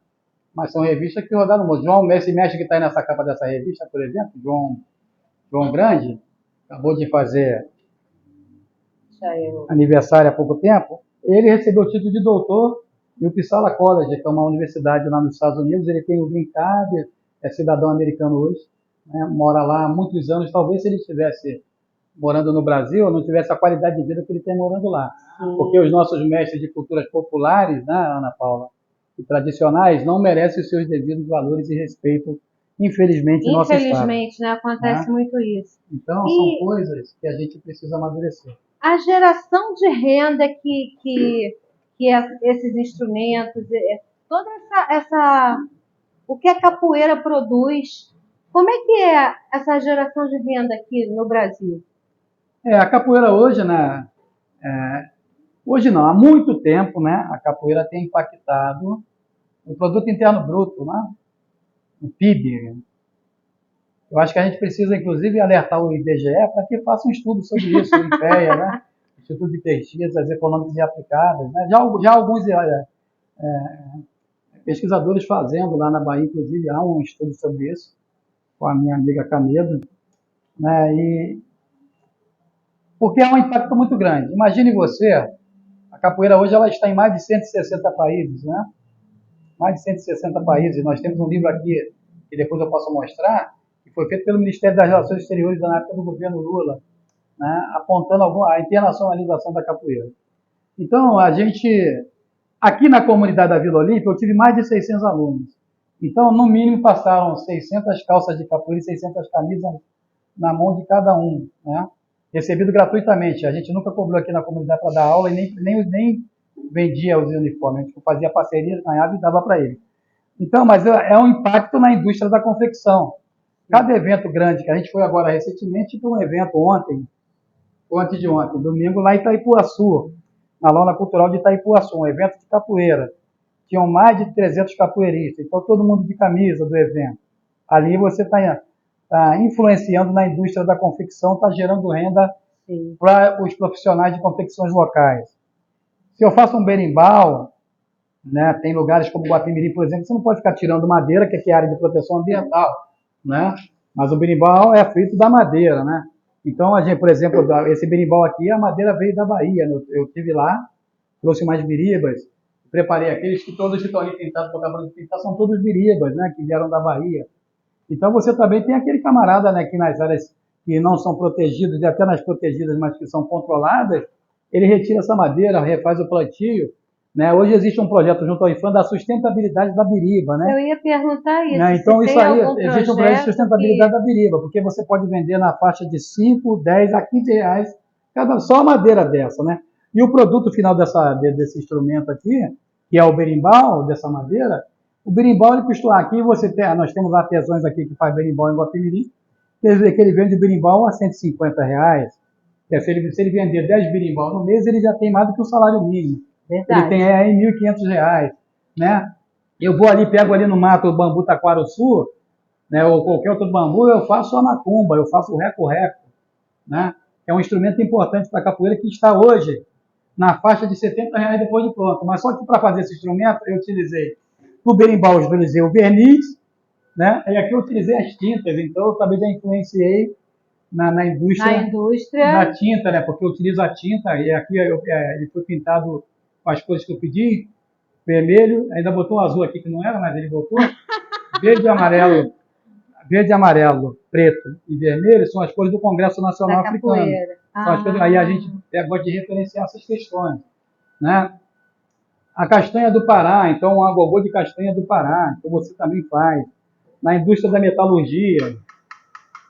Mas são revistas que rodaram muito. Esse mestre que está aí nessa capa dessa revista, por exemplo, João Grande, acabou de fazer aniversário há pouco tempo, ele recebeu o título de doutor e o Uppsala College, que é uma universidade lá nos Estados Unidos. Ele tem o green card, é cidadão americano hoje, né? Mora lá há muitos anos. Talvez se ele estivesse morando no Brasil, não tivesse a qualidade de vida que ele tem morando lá. Porque os nossos mestres de culturas populares, né, Ana Paula, e tradicionais, não merecem os seus devidos valores e respeito, infelizmente, no nosso estado. Infelizmente, né, acontece muito isso. Então, são coisas que a gente precisa amadurecer. A geração de renda que esses instrumentos, toda o que a capoeira produz, como é que é essa geração de renda aqui no Brasil? A capoeira hoje, né? Hoje não, há muito tempo, né? A capoeira tem impactado o produto interno bruto, né? O PIB. Eu acho que a gente precisa, inclusive, alertar o IBGE para que faça um estudo sobre isso, o IPEA, né? Instituto de Pesquisas Econômicas e Aplicadas, né? Já alguns pesquisadores fazendo lá na Bahia, inclusive, há um estudo sobre isso, com a minha amiga Canedo, né? Porque há um impacto muito grande. Imagine você, a capoeira hoje ela está em mais de 160 países, né? Mais de 160 países. Nós temos um livro aqui, que depois eu posso mostrar, que foi feito pelo Ministério das Relações Exteriores na época do governo Lula, né? Apontando a internacionalização da capoeira. Então, aqui na comunidade da Vila Olímpia, eu tive mais de 600 alunos. Então, no mínimo, passaram 600 calças de capoeira e 600 camisas na mão de cada um, né? Recebido gratuitamente. A gente nunca cobrou aqui na comunidade para dar aula e nem vendia os uniformes. A gente fazia parceria, ganhava e dava para ele. Então, mas é um impacto na indústria da confecção. Cada evento grande, que a gente foi agora recentemente para um evento ontem, ou antes de ontem, domingo, lá em Itaipuaçu, na Lona Cultural de Itaipuaçu, um evento de capoeira. Tinham mais de 300 capoeiristas, então todo mundo de camisa do evento. Ali você está influenciando na indústria da confecção, está gerando renda para os profissionais de confecções locais. Se eu faço um berimbau, né, tem lugares como Guapimirim, por exemplo, você não pode ficar tirando madeira, que aqui é área de proteção ambiental, né? Mas o berimbau é feito da madeira, né? Então, por exemplo, esse berimbau aqui, a madeira veio da Bahia. Eu estive lá, trouxe mais biribas, preparei aqueles que todos que estão ali pintados, que eu acabo de pintar, são todos biribas, né, que vieram da Bahia. Então, você também tem aquele camarada, né, que nas áreas que não são protegidas, e até nas protegidas, mas que são controladas, ele retira essa madeira, refaz o plantio, né? Hoje existe um projeto junto ao IFAM da sustentabilidade da biriba, né? Eu ia perguntar isso. Né? Então, isso aí, existe um projeto de sustentabilidade da biriba, porque você pode vender na faixa de 5, 10 a 15 reais só a madeira dessa, né? E o produto final desse instrumento aqui, que é o berimbau, dessa madeira, o berimbau, ele custa aqui, nós temos artesãos aqui que faz berimbau em Guapimirim, que ele vende o berimbau a R$150. Se ele vender 10 berimbau no mês, ele já tem mais do que o salário mínimo. Verdade. Ele tem em R$1.500, né? Eu vou ali, pego ali no mato o bambu taquaruçu, né, ou qualquer outro bambu, eu faço a macumba, eu faço o reco-reco, né? É um instrumento importante para a capoeira que está hoje na faixa de R$70 depois de pronto. Mas só que para fazer esse instrumento, eu utilizei no berimbau, eu utilizei o verniz, né? E aqui eu utilizei as tintas, então eu também já influenciei na indústria da tinta, né? Porque eu utilizo a tinta, e aqui ele foi pintado com as cores que eu pedi, vermelho, ainda botou um azul aqui que não era, mas ele botou, verde, amarelo, preto e vermelho são as cores do Congresso Nacional Africano. São as cores, aí a gente gosta de referenciar essas questões, né? A castanha do Pará, então um agogô de castanha do Pará, que você também faz. Na indústria da metalurgia,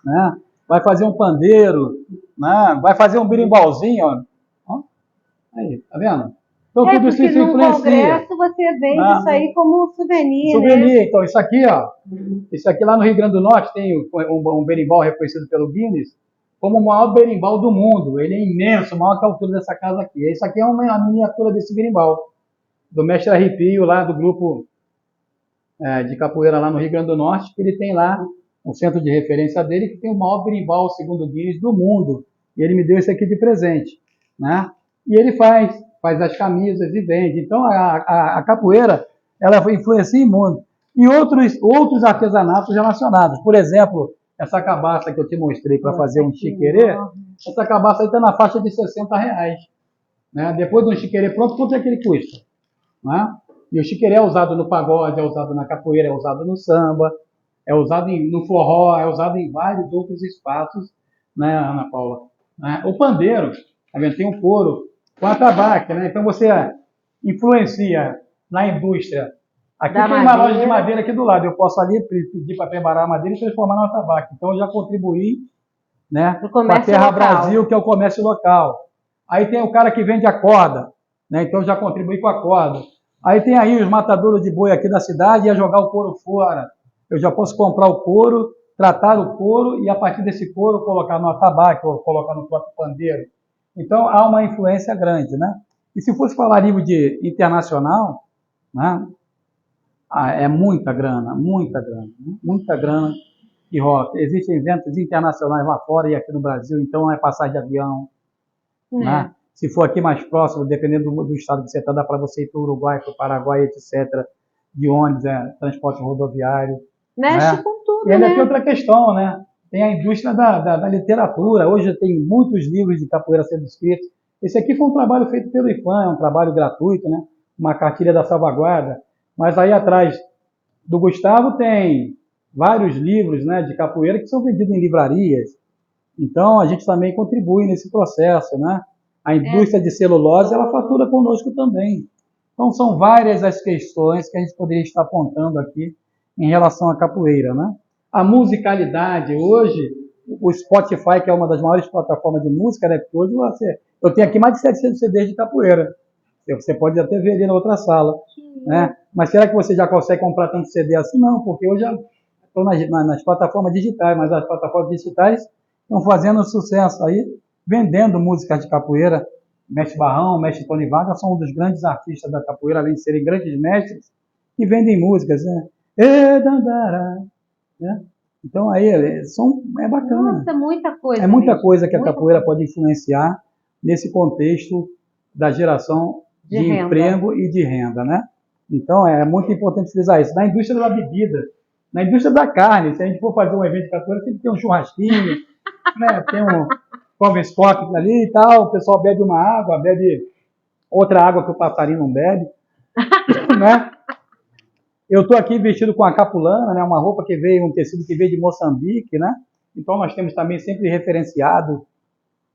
né? Vai fazer um pandeiro, né? Vai fazer um berimbauzinho, ó. Aí, tá vendo? Então tudo isso influencia. No congresso você vende isso aí como um souvenir, né? Então isso aqui, ó. Isso aqui lá no Rio Grande do Norte tem um berimbau reconhecido pelo Guinness como o maior berimbau do mundo. Ele é imenso, maior que a altura dessa casa aqui. Isso aqui é uma miniatura desse berimbau, do mestre Arrepio lá do grupo de capoeira lá no Rio Grande do Norte, que ele tem lá um centro de referência dele, que tem o maior berimbau, segundo o Guinness, do mundo. E ele me deu isso aqui de presente, né? E ele faz as camisas e vende. Então, a capoeira, ela influencia muito. E outros artesanatos relacionados. Por exemplo, essa cabaça que eu te mostrei para fazer um chiquerê, essa cabaça aí está na faixa de R$60. Né? Depois de um chiquerê pronto, quanto é que ele custa? Né? E o chiquerê é usado no pagode, é usado na capoeira, é usado no samba, é usado no forró, é usado em vários outros espaços, né, Ana Paula? Né? O pandeiro, tem um couro, com atabaque, né? Então você influencia na indústria. Aqui tem uma loja de madeira aqui do lado, eu posso ali pedir para preparar a madeira e transformar no atabaque. Então eu já contribuí, né, com a Terra local. Brasil, que é o comércio local. Aí tem o cara que vende a corda, né? Então eu já contribuí com a corda. Aí tem aí os matadores de boi aqui da cidade, ia jogar o couro fora. Eu já posso comprar o couro, tratar o couro e a partir desse couro colocar no atabaque ou colocar no próprio pandeiro. Então há uma influência grande, né? E se fosse falar a nível de internacional, né? É muita grana que rola. Existem eventos internacionais lá fora e aqui no Brasil, então é passagem de avião, né? Se for aqui mais próximo, dependendo do estado que você está, dá para você ir para o Uruguai, para o Paraguai, etc., de ônibus, transporte rodoviário. Mexe, né, com tudo, e ainda tem outra questão, né? Tem a indústria da literatura. Hoje tem muitos livros de capoeira sendo escritos. Esse aqui foi um trabalho feito pelo IFAM, é um trabalho gratuito, né? Uma cartilha da salvaguarda. Mas aí atrás do Gustavo tem vários livros, né, de capoeira que são vendidos em livrarias. Então a gente também contribui nesse processo, né? A indústria de celulose, ela fatura conosco também. Então são várias as questões que a gente poderia estar apontando aqui em relação à capoeira, né? A musicalidade, hoje, o Spotify, que é uma das maiores plataformas de música, né? Porque hoje eu tenho aqui mais de 700 CDs de capoeira. Você pode até ver ali na outra sala, né? Mas será que você já consegue comprar tanto CD assim? Não, porque hoje estou nas plataformas digitais, mas as plataformas digitais estão fazendo sucesso aí, vendendo músicas de capoeira. Mestre Barrão, Mestre Tony Vargas são um dos grandes artistas da capoeira, além de serem grandes mestres, que vendem músicas, né? Né? Então aí é bacana. Nossa, muita coisa. É muita coisa que a capoeira pode influenciar nesse contexto da geração de emprego e de renda, né? Então é muito importante frisar isso. Na indústria da bebida, na indústria da carne, se a gente for fazer um evento de capoeira, tem que ter um churrasquinho, né? Tem um convence coffee ali e tal, o pessoal bebe uma água, bebe outra água que o passarinho não bebe, né? Eu estou aqui vestido com a capulana, né? Uma roupa que veio, um tecido que veio de Moçambique, né? Então nós temos também sempre referenciado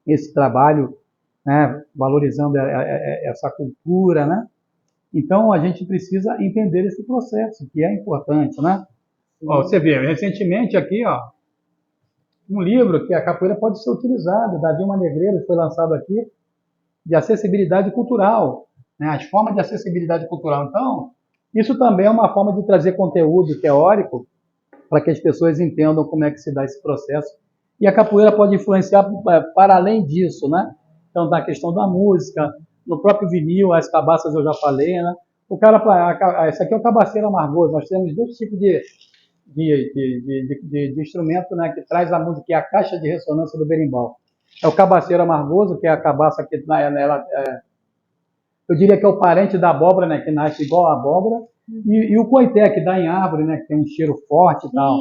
esse trabalho, né? Valorizando essa cultura, né? Então a gente precisa entender esse processo, que é importante, né? Ó, você vê, recentemente aqui, ó, um livro que a capoeira pode ser utilizada, da Dilma Negreiros, foi lançado aqui, de acessibilidade cultural, né? As formas de acessibilidade cultural. Então, isso também é uma forma de trazer conteúdo teórico para que as pessoas entendam como é que se dá esse processo. E a capoeira pode influenciar para além disso, né? Então, na questão da música, no próprio vinil, as cabaças eu já falei, né? Esse aqui é o cabaceiro amargoso. Nós temos dois tipos de instrumento, né, que traz a música, que é a caixa de ressonância do berimbau. É o cabaceiro amargoso, que é a cabaça que eu diria que é o parente da abóbora, né, que nasce igual a abóbora, e o coité, que dá em árvore, né, que tem um cheiro forte e tal.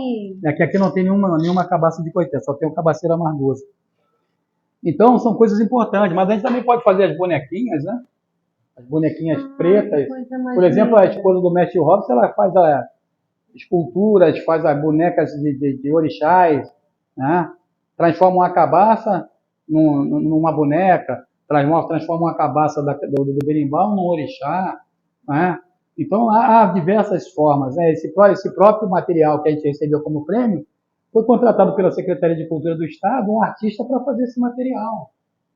Aqui não tem nenhuma cabaça de coité, só tem o cabaceiro amargoso. Então, são coisas importantes, mas a gente também pode fazer as bonequinhas, né? As bonequinhas pretas. Por exemplo, a esposa do mestre Robson, ela faz esculturas, faz as bonecas de orixás, né? Transforma uma cabaça numa boneca, transforma uma cabaça do berimbau num orixá, né? Então há diversas formas, né? Esse próprio material que a gente recebeu como prêmio foi contratado pela Secretaria de Cultura do Estado um artista para fazer esse material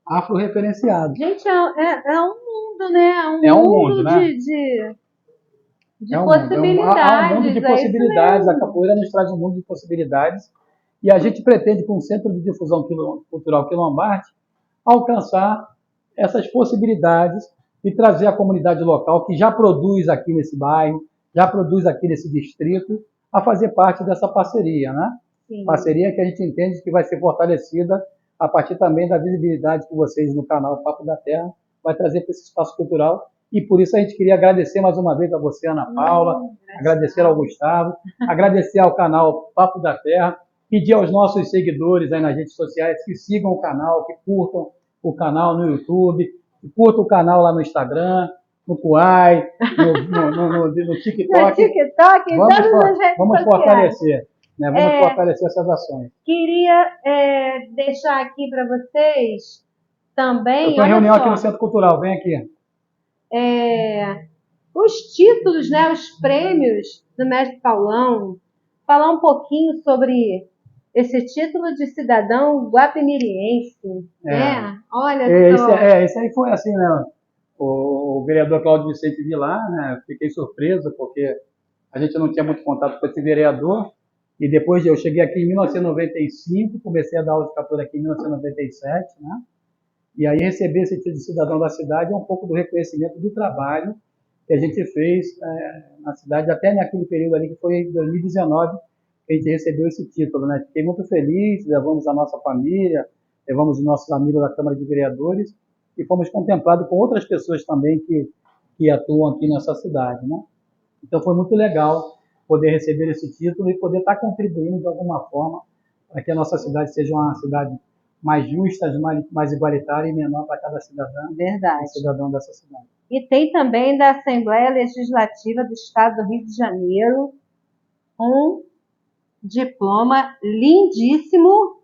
afro-referenciado. Gente, é um mundo, né? É um mundo, né? de possibilidades. Há um mundo de possibilidades. A capoeira nos traz um mundo de possibilidades. E a gente pretende, com o Centro de Difusão Cultural Quilombarte, alcançar essas possibilidades e trazer a comunidade local que já produz aqui nesse bairro, já produz aqui nesse distrito, a fazer parte dessa parceria, né? Sim. Parceria que a gente entende que vai ser fortalecida a partir também da visibilidade que vocês no canal Papo da Terra vai trazer para esse espaço cultural. E por isso a gente queria agradecer mais uma vez a você, Ana Paula, agradecer ao Gustavo, agradecer ao canal Papo da Terra, pedir aos nossos seguidores aí nas redes sociais que sigam o canal, que curtam o canal no YouTube, que curtam o canal lá no Instagram, no Kuai, no TikTok. No TikTok, vamos, todas as redes vamos sociais. Fortalecer, né? Vamos fortalecer essas ações. Queria deixar aqui para vocês também... Eu estou em reunião aqui no Centro Cultural, vem aqui. Os títulos, né, os prêmios do Mestre Paulão, falar um pouquinho sobre esse título de cidadão guapimiriense, né? Olha só. Esse aí foi assim, né? O vereador Cláudio Vicente Vilar, né? Fiquei surpreso porque a gente não tinha muito contato com esse vereador. E depois eu cheguei aqui em 1995, comecei a dar aula de captura aqui em 1997, né? E aí receber esse título de cidadão da cidade é um pouco do reconhecimento do trabalho que a gente fez na cidade, até naquele período ali que foi em 2019, que a gente recebeu esse título, né? Fiquei muito feliz, levamos a nossa família, levamos os nossos amigos da Câmara de Vereadores e fomos contemplados com outras pessoas também que atuam aqui nessa cidade, né? Então foi muito legal poder receber esse título e poder estar contribuindo de alguma forma para que a nossa cidade seja uma cidade mais justa, mais igualitária e menor para cada cidadã. Verdade. E cidadão dessa cidade. E tem também da Assembleia Legislativa do Estado do Rio de Janeiro um diploma lindíssimo.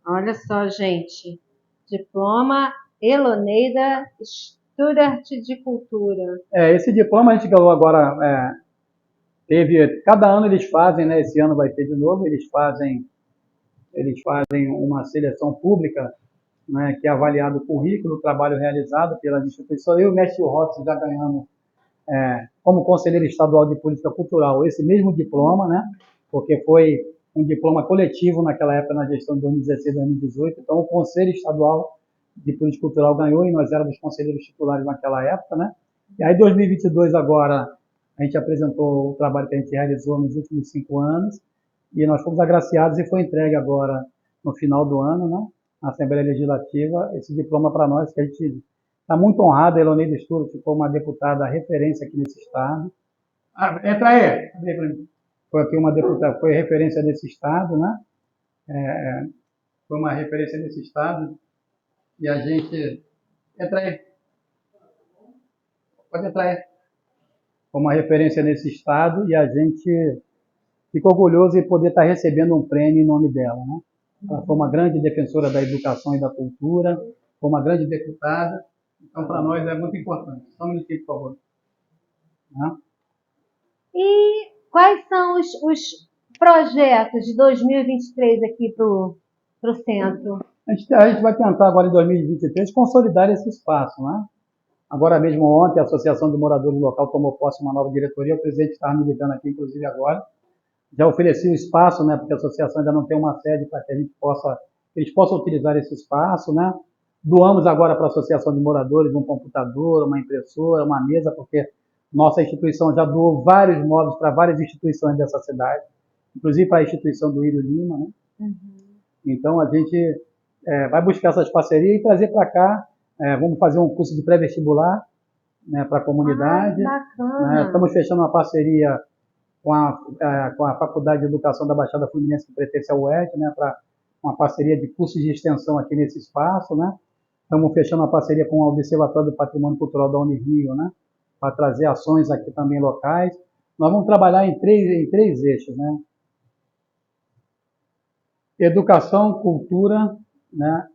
Olha só, gente. Diploma Eloneida Stuart de Cultura. Esse diploma a gente ganhou agora, cada ano eles fazem, né? Esse ano vai ter de novo, eles fazem uma seleção pública, né, que é avaliado o currículo, o trabalho realizado pela instituição. Eu e o mestre Rossi já ganhamos, como conselheiro estadual de política cultural, esse mesmo diploma, né, porque foi um diploma coletivo naquela época, na gestão de 2016 e 2018. Então, o Conselho Estadual de Política Cultural ganhou e nós éramos conselheiros titulares naquela época, né. E aí, em 2022, agora, a gente apresentou o trabalho que a gente realizou nos últimos 5 anos e nós fomos agraciados e foi entregue agora, no final do ano, né, na Assembleia Legislativa, esse diploma para nós, que a gente está muito honrado. A Eloneida Stuart ficou uma deputada referência aqui nesse estado. Entra aí! Foi aqui uma deputada, foi referência nesse estado, né? Foi uma referência nesse estado. E a gente... Entra aí! Pode entrar aí! Foi uma referência nesse estado e a gente ficou orgulhoso de poder estar recebendo um prêmio em nome dela, né? Ela foi uma grande defensora da educação e da cultura, foi uma grande deputada, então para nós é muito importante. Só um minutinho, por favor. E quais são os projetos de 2023 aqui para o centro? A gente vai tentar agora em 2023 consolidar esse espaço, né? Agora mesmo ontem a Associação de Moradores Local tomou posse de uma nova diretoria, o presidente estava me ligando aqui, inclusive agora. Já ofereci o espaço, né, porque a associação ainda não tem uma sede para que eles possam utilizar esse espaço, né? Doamos agora para a Associação de Moradores um computador, uma impressora, uma mesa, porque nossa instituição já doou vários móveis para várias instituições dessa cidade, inclusive para a instituição do Írio Lima, né? Uhum. Então a gente vai buscar essas parcerias e trazer para cá. Vamos fazer um curso de pré-vestibular, né, para a comunidade. Bacana. Né? Estamos fechando uma parceria com a Faculdade de Educação da Baixada Fluminense, que pertence ao UERJ, né, para uma parceria de cursos de extensão aqui nesse espaço, né? Estamos fechando uma parceria com o Observatório do Patrimônio Cultural da Unirio, né, para trazer ações aqui também locais. Nós vamos trabalhar em três eixos, né? Educação, cultura, né,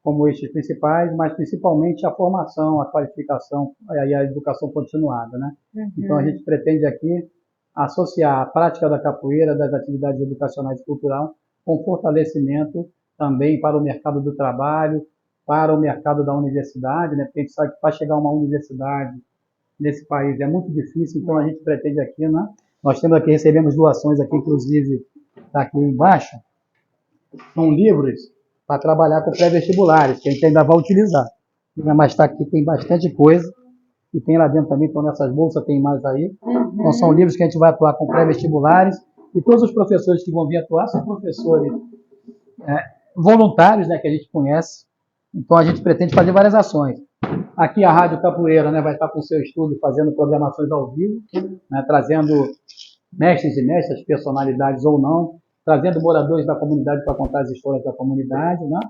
como eixos principais, mas principalmente a formação, a qualificação e a educação continuada, né? Uhum. Então a gente pretende aqui associar a prática da capoeira, das atividades educacionais e cultural, com fortalecimento também para o mercado do trabalho, para o mercado da universidade, né? Porque a gente sabe que para chegar a uma universidade nesse país é muito difícil, então a gente pretende aqui, né? Nós temos aqui, recebemos doações aqui, inclusive, está aqui embaixo, são livros para trabalhar com pré-vestibulares, que a gente ainda vai utilizar. Mas está aqui, tem bastante coisa. e tem lá dentro também, então nessas bolsas tem mais aí. Então são livros que a gente vai atuar com pré-vestibulares, e todos os professores que vão vir atuar são professores voluntários, né, que a gente conhece. Então a gente pretende fazer várias ações. Aqui a Rádio Capoeira, né, vai estar com o seu estúdio fazendo programações ao vivo, né, trazendo mestres e mestras, personalidades ou não, trazendo moradores da comunidade para contar as histórias da comunidade, né?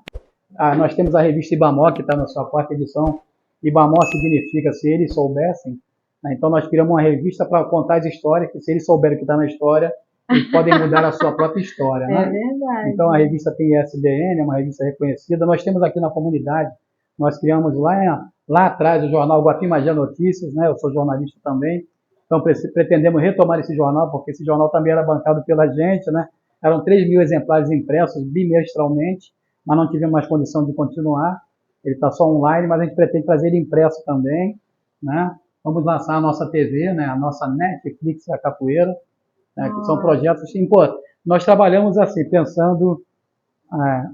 Nós temos a revista Ibamó, que está na sua quarta edição. Ibamó significa se eles soubessem, né? Então nós criamos uma revista para contar as histórias, que se eles souberem o que está na história, eles podem mudar a sua própria história, né? É verdade. Então a revista tem ISBN, é uma revista reconhecida. Nós temos aqui na comunidade, nós criamos lá atrás o jornal Guapim Magia Notícias, né? Eu sou jornalista também. Então pretendemos retomar esse jornal, porque esse jornal também era bancado pela gente, né? Eram 3.000 exemplares impressos bimestralmente, mas não tivemos mais condição de continuar. Ele está só online, mas a gente pretende trazer ele impresso também, né? Vamos lançar a nossa TV, né? A nossa Netflix da capoeira, né? Que são projetos importantes. Nós trabalhamos assim, pensando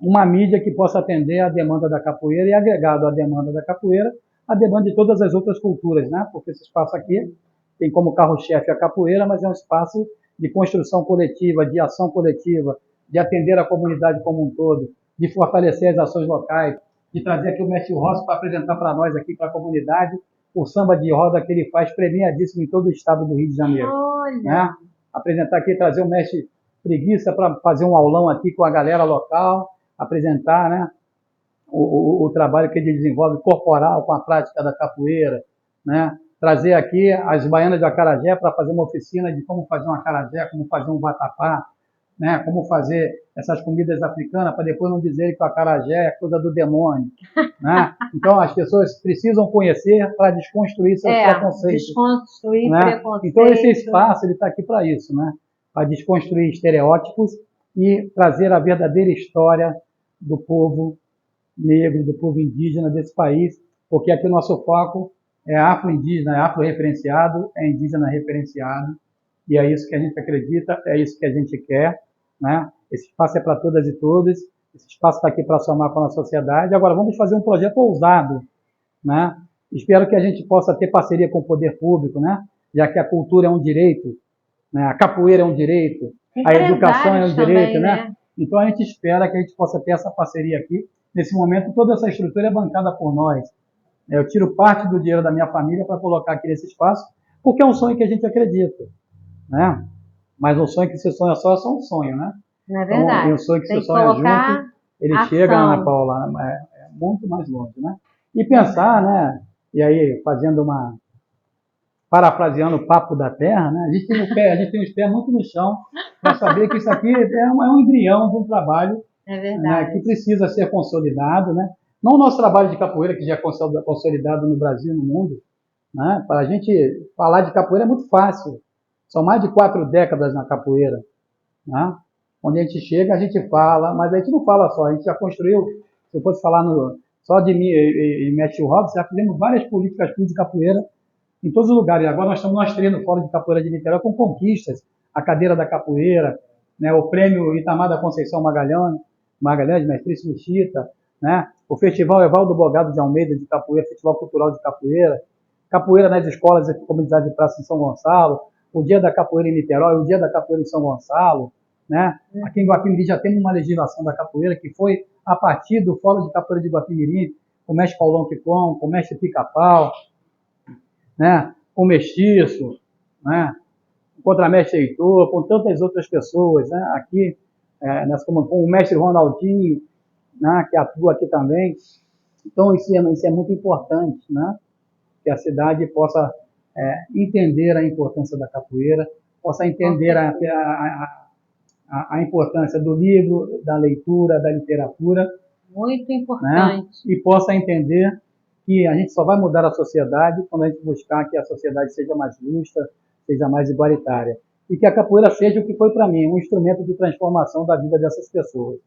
uma mídia que possa atender a demanda da capoeira e agregado à demanda da capoeira, a demanda de todas as outras culturas, né? Porque esse espaço aqui tem como carro-chefe a capoeira, mas é um espaço de construção coletiva, de ação coletiva, de atender a comunidade como um todo, de fortalecer as ações locais, de trazer aqui o mestre Rossi para apresentar para nós aqui, para a comunidade, o samba de roda que ele faz premiadíssimo em todo o estado do Rio de Janeiro. Olha! Né? Apresentar aqui, trazer o mestre Preguiça para fazer um aulão aqui com a galera local, apresentar, né, o trabalho que ele desenvolve corporal com a prática da capoeira, né? Trazer aqui as baianas de acarajé para fazer uma oficina de como fazer um acarajé, como fazer um vatapá, né? Como fazer essas comidas africanas, para depois não dizerem que o acarajé é coisa do demônio, né? Então as pessoas precisam conhecer para desconstruir seus preconceitos. Desconstruir, né? Preconceitos. Então esse espaço ele está aqui para isso, né? Para desconstruir estereótipos e trazer a verdadeira história do povo negro, do povo indígena desse país, porque aqui o nosso foco é afro-indígena, é afro-referenciado, é indígena referenciado, e é isso que a gente acredita, é isso que a gente quer, né? Esse espaço é para todas e todos, esse espaço está aqui para somar com a sociedade. Agora vamos fazer um projeto ousado, né? Espero que a gente possa ter parceria com o poder público, né? Já que a cultura é um direito, né? A capoeira é um direito, a educação é um direito, também, né? Então a gente espera que a gente possa ter essa parceria aqui. Nesse momento, toda essa estrutura é bancada por nós. Eu tiro parte do dinheiro da minha família para colocar aqui nesse espaço, porque é um sonho que a gente acredita, né? Mas um sonho que se sonha só é só um sonho, né? Não é verdade. Então, um sonho que se sonha junto, ele chega, Ana Paula, é muito mais longe, né? E pensar, né? E aí, parafraseando o papo da terra, né? A gente tem os pés muito no chão para saber que isso aqui é um embrião de um trabalho, né, que precisa ser consolidado, né? Não o nosso trabalho de capoeira, que já é consolidado no Brasil e no mundo, né? Para a gente falar de capoeira é muito fácil. São mais de 4 décadas na capoeira, né? Onde a gente chega, a gente fala, mas a gente não fala só, a gente já construiu, se eu fosse falar só de mim e mestre Robson, já fizemos várias políticas de capoeira em todos os lugares. Agora nós três no Fórum de Capoeira de Niterói com conquistas, a cadeira da capoeira, né, o prêmio Itamar da Conceição Magalhães, Mestríssimo Chita, né, o Festival Evaldo Bogado de Almeida de Capoeira, Festival Cultural de Capoeira, capoeira nas escolas e comunidades de praça em São Gonçalo, o Dia da Capoeira em Niterói, o Dia da Capoeira em São Gonçalo, né? Aqui em Guapimirim já temos uma legislação da capoeira que foi a partir do Fórum de Capoeira de Guapimirim, com o mestre Paulão Quicom, com o mestre Pica-Pau, né? Com o Mestiço, né? Com o contramestre Heitor, com tantas outras pessoas, né? Aqui, com o mestre Ronaldinho, né? Que atua aqui também. Então, isso é muito importante, né? Que a cidade possa entender a importância da capoeira, possa entender a importância do livro, da leitura, da literatura. Muito importante. Né? E possa entender que a gente só vai mudar a sociedade quando a gente buscar que a sociedade seja mais justa, seja mais igualitária. E que a capoeira seja o que foi para mim, um instrumento de transformação da vida dessas pessoas.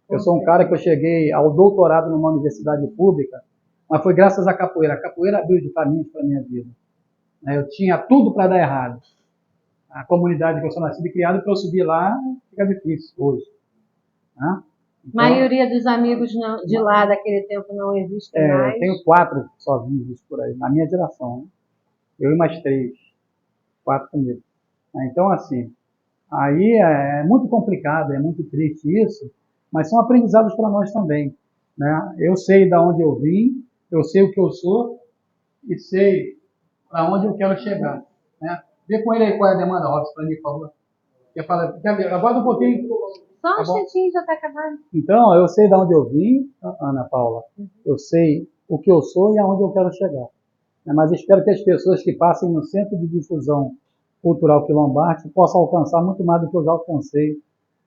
Eu sou um cara que eu cheguei ao doutorado numa universidade pública, mas foi graças à capoeira. A capoeira abriu de caminhos para a minha vida. Eu tinha tudo para dar errado. A comunidade que eu sou nascido e criado, para eu subir lá, fica difícil hoje. Né? Então, a maioria dos amigos de lá daquele tempo não existe mais. Eu tenho 4 só vivos por aí, na minha geração. eu e mais 3, 4 comigo. Então, assim, aí é muito complicado, é muito triste isso, mas são aprendizados para nós também, né? Eu sei de onde eu vim, eu sei o que eu sou e sei para onde eu quero chegar, né? Vê com ele aí qual é a demanda, Robson, para mim, por favor. Aguarda um pouquinho. Só um Tá bom? instantinho, já está acabando. Então, eu sei de onde eu vim, Ana Paula, eu sei o que eu sou e aonde eu quero chegar. Mas espero que as pessoas que passem no Centro de Difusão Cultural Quilombarte possam alcançar muito mais do que eu já alcancei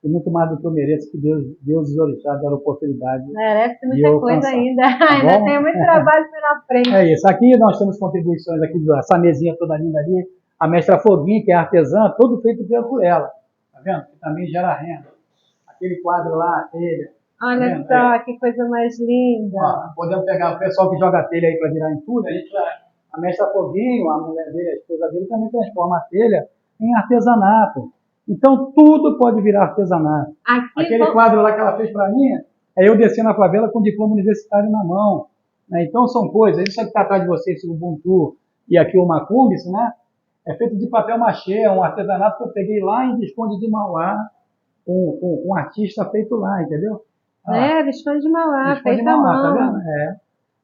e muito mais do que eu mereço, que Deus e os orixás deram oportunidade. Merece muita coisa ainda. Tá Ainda bom? tem muito trabalho pela frente. É isso. Aqui nós temos contribuições aqui, essa mesinha toda linda ali, a mestra Foguinha, que é artesã, tudo feito por ela. Tá vendo? Que também gera renda. Aquele quadro lá, a telha. Olha só, que coisa mais linda. Ó, podemos pegar o pessoal que joga a telha aí para virar entulho, a mestra Foguinho, a mulher dele, a esposa dele, também transforma a telha em artesanato. Então, tudo pode virar artesanato. Aquele quadro lá que ela fez para mim, é eu descendo na favela com diploma universitário na mão. Né? Então, são coisas. Isso aqui está atrás de vocês, esse Ubuntu e aqui o Macumbis, né? É feito de papel machê, um artesanato que eu peguei lá em Visconde de Mauá, com um artista feito lá, entendeu? Visconde de Mauá, feito à mão. Tá vendo?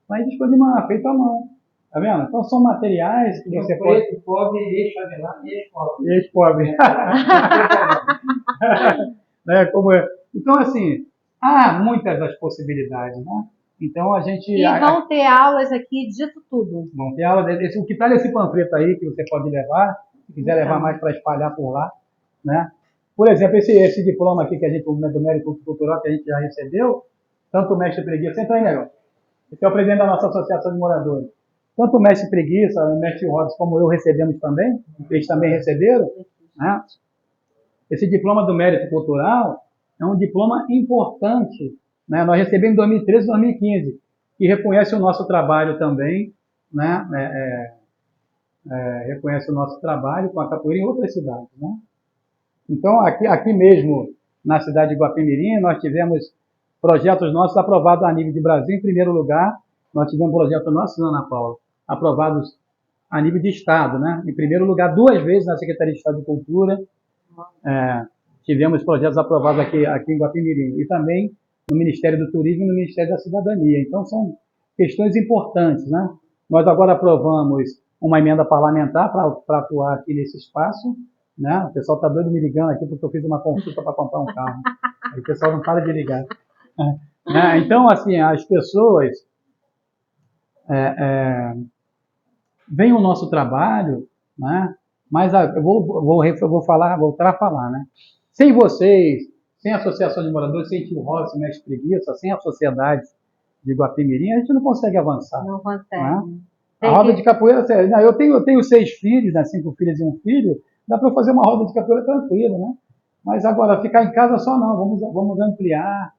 Mas Visconde de Mauá, feito à mão. Tá vendo? Então são materiais que você pode... Preto, pobre, ex-favelado e ex-pobre. Ex-pobre. Então, assim, há muitas das possibilidades, né? Então, a gente... E vão ter aulas aqui disso tudo. Vão ter aulas. O que está nesse panfleto aí, que você pode levar, se quiser levar mais para espalhar por lá, né? Por exemplo, esse diploma aqui que a gente, do Mérito Cultural, que a gente já recebeu, tanto o mestre Preguiça, entra aí, negão. Esse é o presidente da nossa associação de moradores. Tanto o mestre Preguiça, o mestre Robson, como eu recebemos também, eles também receberam, né? Esse diploma do Mérito Cultural é um diploma importante, né? Nós recebemos em 2013 e 2015, que reconhece o nosso trabalho também, né? Reconhece o nosso trabalho com a capoeira em outras cidades, né? Então, aqui mesmo, na cidade de Guapimirim, nós tivemos projetos nossos aprovados a nível de Brasil. Em primeiro lugar, nós tivemos um projeto nosso, Ana Paula, aprovados a nível de Estado, né? Em primeiro lugar, 2 vezes na Secretaria de Estado de Cultura, tivemos projetos aprovados aqui em Guapimirim, e também no Ministério do Turismo e no Ministério da Cidadania. Então, são questões importantes, né? Nós agora aprovamos uma emenda parlamentar para atuar aqui nesse espaço, né? O pessoal está doido me ligando aqui porque eu fiz uma consulta para comprar um carro. Aí o pessoal não para de ligar. Né? Então, assim, as pessoas veem o nosso trabalho, né? Mas eu vou voltar a falar, né? Sem vocês, sem a Associação de Moradores, sem Tio Rossi, Mestre Preguiça, sem a sociedade de Guapimirim, a gente não consegue avançar. Não consegue. Né? A roda de capoeira, eu tenho 6 filhos, né? 5 filhas e 1 filho, dá para fazer uma roda de capoeira tranquila, né? Mas agora, ficar em casa só não, vamos ampliar,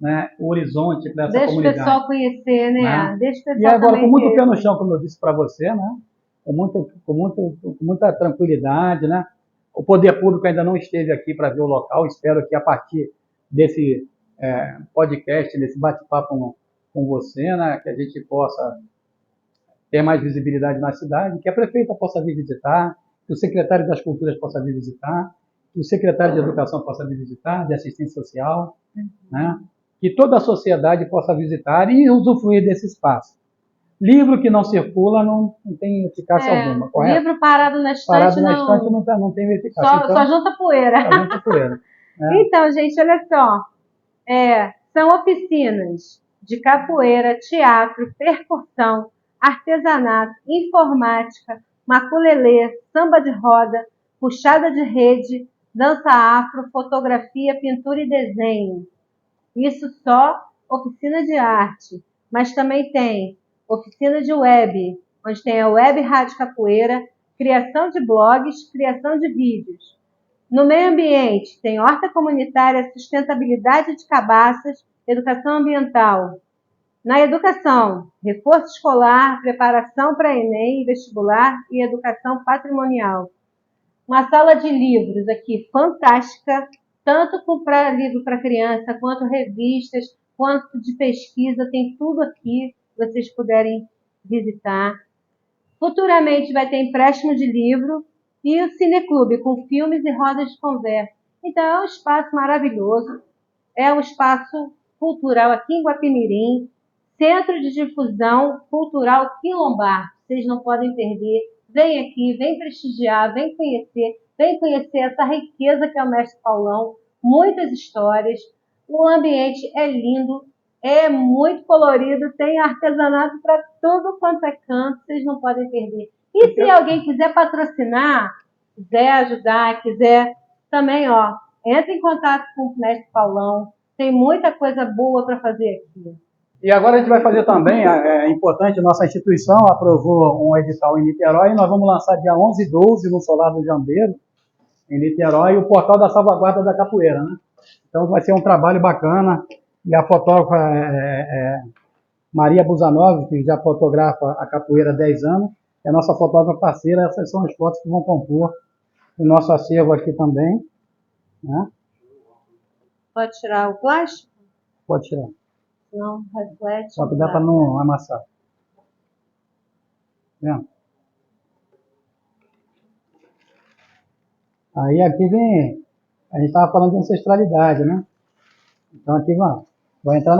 né, o horizonte para essa comunidade. Deixa o pessoal conhecer, né? Deixa o pessoal e agora, com muito pé no ver. chão, como eu disse para você, né? Com muita tranquilidade, né? O poder público ainda não esteve aqui para ver o local. Espero que a partir desse podcast, desse bate-papo com você, né, que a gente possa ter mais visibilidade na cidade, que a prefeita possa vir visitar, que o secretário das Culturas possa vir visitar, que o secretário de Educação possa vir visitar, de Assistência Social, né? Que toda a sociedade possa visitar e usufruir desse espaço. Livro que não circula não tem eficácia alguma, correto? Livro parado na estante, parado na estante não tem eficácia. Só junta poeira. Só junta poeira. Então, gente, olha só. São oficinas de capoeira, teatro, percussão, artesanato, informática, maculelê, samba de roda, puxada de rede, dança afro, fotografia, pintura e desenho. Isso só oficina de arte, mas também tem oficina de web, onde tem a Web Rádio Capoeira, criação de blogs, criação de vídeos. No meio ambiente, tem horta comunitária, sustentabilidade de cabaças, educação ambiental. Na educação, reforço escolar, preparação para Enem, vestibular e educação patrimonial. Uma sala de livros aqui fantástica, tanto para livro para criança, quanto revistas, quanto de pesquisa, tem tudo aqui, se vocês puderem visitar. Futuramente vai ter empréstimo de livro e o Cineclube, com filmes e rodas de conversa. Então é um espaço maravilhoso, é um espaço cultural aqui em Guapimirim, Centro de Difusão Cultural Quilombar. Vocês não podem perder. Vem aqui, vem prestigiar, vem conhecer essa riqueza que é o Mestre Paulão, muitas histórias. O ambiente é lindo, é muito colorido, tem artesanato para tudo quanto é canto, vocês não podem perder. E se alguém quiser patrocinar, quiser ajudar, quiser também, ó, entre em contato com o Mestre Paulão, tem muita coisa boa para fazer aqui. E agora a gente vai fazer também, é importante, nossa instituição aprovou um edital em Niterói, e nós vamos lançar dia 11 e 12 no Solar do Jambeiro, em Niterói, o portal da salvaguarda da capoeira, né? Então vai ser um trabalho bacana, e a fotógrafa Maria Busanov, que já fotografa a capoeira há 10 anos, é a nossa fotógrafa parceira. Essas são as fotos que vão compor o nosso acervo aqui também, né? Pode tirar o plástico? Pode tirar. Não, reflete. Só que dá para não amassar. Vendo? Aí aqui vem, a gente estava falando de ancestralidade, né? Então aqui vai entrar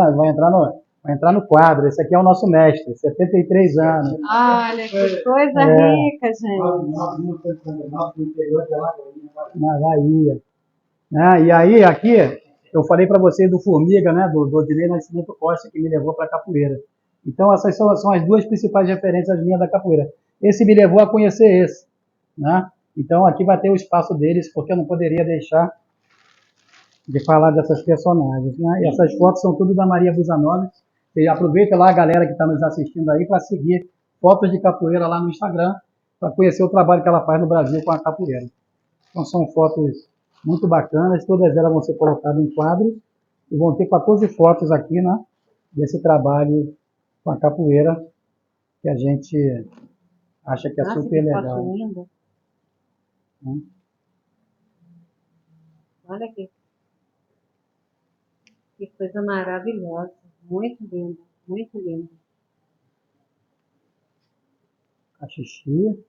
no quadro. Esse aqui é o nosso mestre, 73 anos. Olha, que coisa rica, gente. Na Bahia. Né? E aí, aqui, eu falei para vocês do Formiga, né? Do Odilei Nascimento Costa, que me levou para a capoeira. Então, essas são as duas principais referências minhas da capoeira. Esse me levou a conhecer esse, né? Então, aqui vai ter o espaço deles, porque eu não poderia deixar de falar dessas personagens, né? E essas fotos são tudo da Maria Busanov. E aproveita lá a galera que está nos assistindo aí para seguir fotos de capoeira lá no Instagram, para conhecer o trabalho que ela faz no Brasil com a capoeira. Então, são fotos muito bacanas, todas elas vão ser colocadas em quadros e vão ter 14 fotos aqui, né, desse trabalho com a capoeira, que a gente acha que é super legal. Foto linda. Olha aqui. Que coisa maravilhosa. Muito linda, muito linda. Xixi.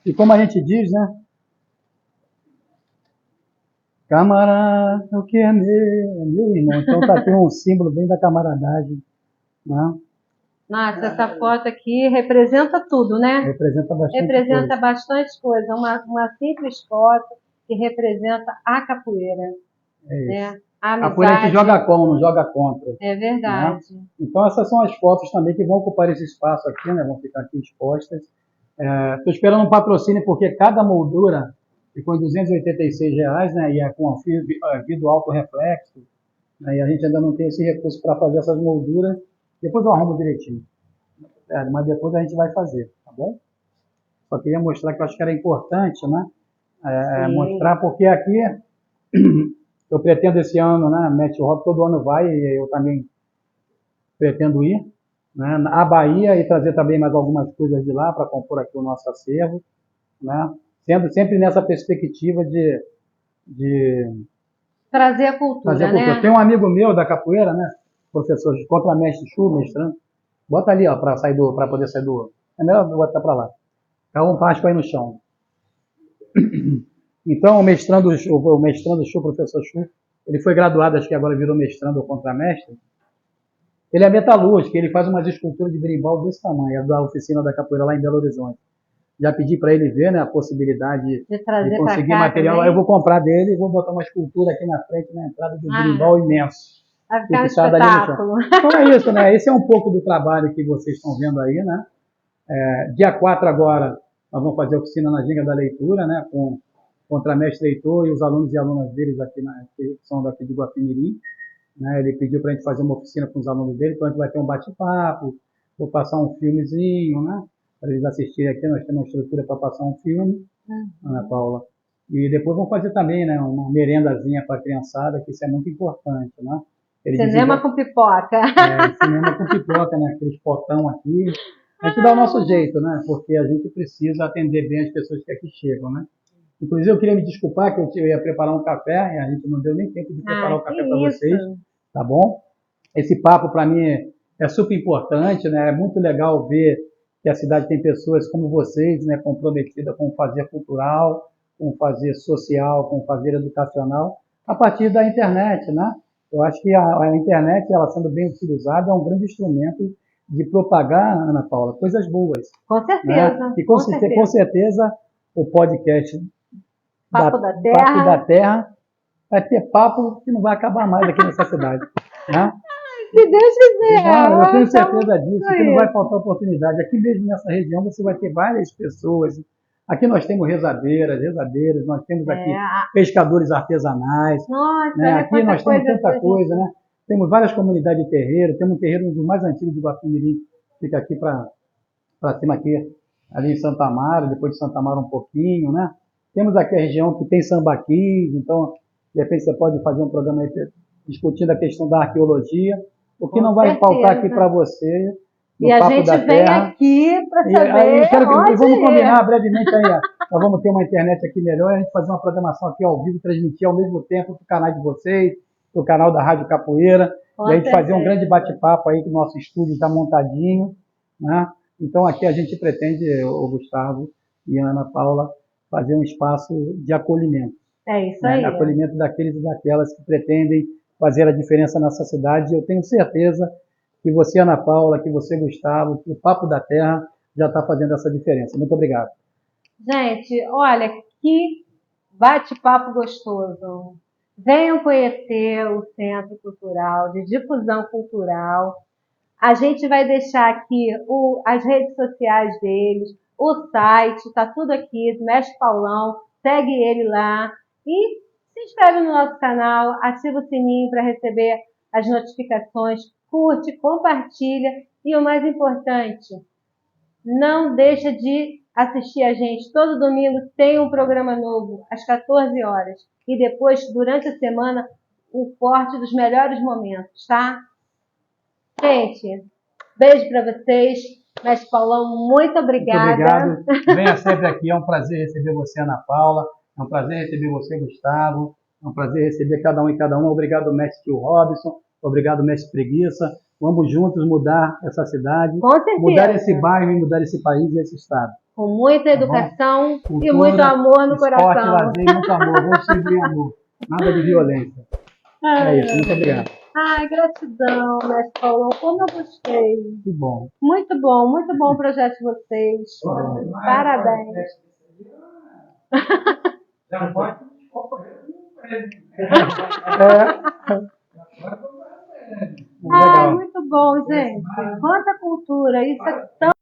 E como a gente diz, né? Camarada, o que é meu irmão. Então tá aqui um símbolo bem da camaradagem, né? Nossa, essa foto aqui representa tudo, né? Representa bastante Representa coisa. bastante coisa. Uma simples foto que representa a capoeira. É isso. Né? A amizade. Capoeira a gente joga com, não joga contra. É verdade. Né? Então essas são as fotos também que vão ocupar esse espaço aqui, né? Vão ficar aqui expostas. Estou esperando um patrocínio porque cada moldura ficou em R$286, né? E é com vidro alto reflexo, né? E a gente ainda não tem esse recurso para fazer essas molduras. Depois eu arrumo direitinho. Mas depois a gente vai fazer, tá bom? Só queria mostrar que eu acho que era importante, né? Mostrar, porque aqui eu pretendo esse ano, né? Match Rock todo ano vai, e eu também pretendo ir, né, à Bahia e trazer também mais algumas coisas de lá para compor aqui o nosso acervo, né? Sempre nessa perspectiva de trazer a cultura, né? Tem um amigo meu da capoeira, né? Professor contramestre Chu, mestrando. Bota ali, ó, para poder sair do. É melhor botar para lá. Dá um raspa aí no chão. Então, o mestrando Chu, professor Chu, ele foi graduado, acho que agora virou mestrando ou contramestre. Ele é metalúrgico, ele faz umas esculturas de berimbau desse tamanho, é da oficina da capoeira lá em Belo Horizonte. Já pedi para ele ver, né, a possibilidade de conseguir material. Aí eu vou comprar dele e vou botar uma escultura aqui na frente, na entrada do berimbau imenso. Vai ficar um espetáculo. Então é isso, né? Esse é um pouco do trabalho que vocês estão vendo aí, né? Dia 4 agora, nós vamos fazer a oficina na Ginga da Leitura, né? Com o contramestre leitor e os alunos e alunas deles aqui, que são daqui de Guapimirim. Né? Ele pediu para a gente fazer uma oficina com os alunos dele, então a gente vai ter um bate-papo, vou passar um filmezinho, né? Para eles assistirem aqui, nós temos uma estrutura para passar um filme, Ana Paula. E depois vamos fazer também, né, uma merendazinha para a criançada, que isso é muito importante, né? Cinema com pipoca. Cinema com pipoca, né? Aqueles potão aqui. A gente dá o nosso jeito, né? Porque a gente precisa atender bem as pessoas que aqui chegam, né? Inclusive, eu queria me desculpar que eu ia preparar um café e a gente não deu nem tempo de preparar o café para vocês. tá bom? Esse papo, para mim, é super importante, né? É muito legal ver que a cidade tem pessoas como vocês, né, comprometidas com o fazer cultural, com o fazer social, com o fazer educacional, a partir da internet, né? Eu acho que a internet, ela sendo bem utilizada, é um grande instrumento de propagar, Ana Paula, coisas boas. Com certeza, Né? E com com certeza o podcast Papo da Papo da Terra. Terra vai ter papo que não vai acabar mais aqui nessa cidade. Né? Se Deus quiser. Não, eu tenho Então, certeza disso, que não vai isso. faltar oportunidade. Aqui mesmo nessa região você vai ter várias pessoas. Aqui nós temos rezadeiras, nós temos aqui pescadores artesanais. Nossa, Né? Aqui quanta nós temos coisa tanta coisa, né? Temos várias comunidades de terreiro, temos um terreiro um dos mais antigos de Guapimirim, fica aqui para cima aqui, ali em Santa Amaro, depois de Santa Amaro um pouquinho, né? Temos aqui a região que tem sambaquis, então, de repente você pode fazer um programa aí discutindo a questão da arqueologia, o que não vai faltar aqui para você, no e Papo a gente da vem Terra. aqui para saber E vamos combinar brevemente aí, nós vamos ter uma internet aqui melhor, a gente fazer uma programação aqui ao vivo, transmitir ao mesmo tempo para o canal de vocês, para o canal da Rádio Capoeira, e a gente fazer um grande bate-papo aí, que o nosso estúdio está montadinho, né? Então aqui a gente pretende, o Gustavo e a Ana Paula, fazer um espaço de acolhimento. É isso aí. Acolhimento daqueles e daquelas que pretendem fazer a diferença nessa cidade. Eu tenho certeza que você, Ana Paula, que você, Gustavo, que o Papo da Terra já está fazendo essa diferença. Muito obrigado. Gente, olha, que bate-papo gostoso. Venham conhecer o Centro Cultural de Difusão Cultural. A gente vai deixar aqui as redes sociais deles, o site, está tudo aqui, do Mestre Paulão. Segue ele lá e se inscreve no nosso canal, ativa o sininho para receber as notificações, curte, compartilha e o mais importante, não deixa de assistir a gente. Todo domingo tem um programa novo, às 14 horas. E depois, durante a semana, o corte dos melhores momentos, tá? Gente, beijo para vocês. Mestre Paulão, muito obrigada. Muito obrigado. Venha sempre aqui. É um prazer receber você, Ana Paula. É um prazer receber você, Gustavo. É um prazer receber cada um e cada um. Obrigado, mestre Tio Robson. Obrigado, mestre Preguiça. Vamos juntos mudar essa cidade, com certeza, mudar esse bairro e mudar esse país e esse estado. Com muita educação Cultura, e muito amor no esporte, coração. Lazer, muito amor. Vamos sempre em amor. Nada de violência. É isso. Muito obrigado. Ai, gratidão, mestre Paulão. Como eu gostei. Que bom. Muito bom o projeto de vocês. Parabéns. Já pode Ai, muito bom, gente. Quanta cultura. Isso é tão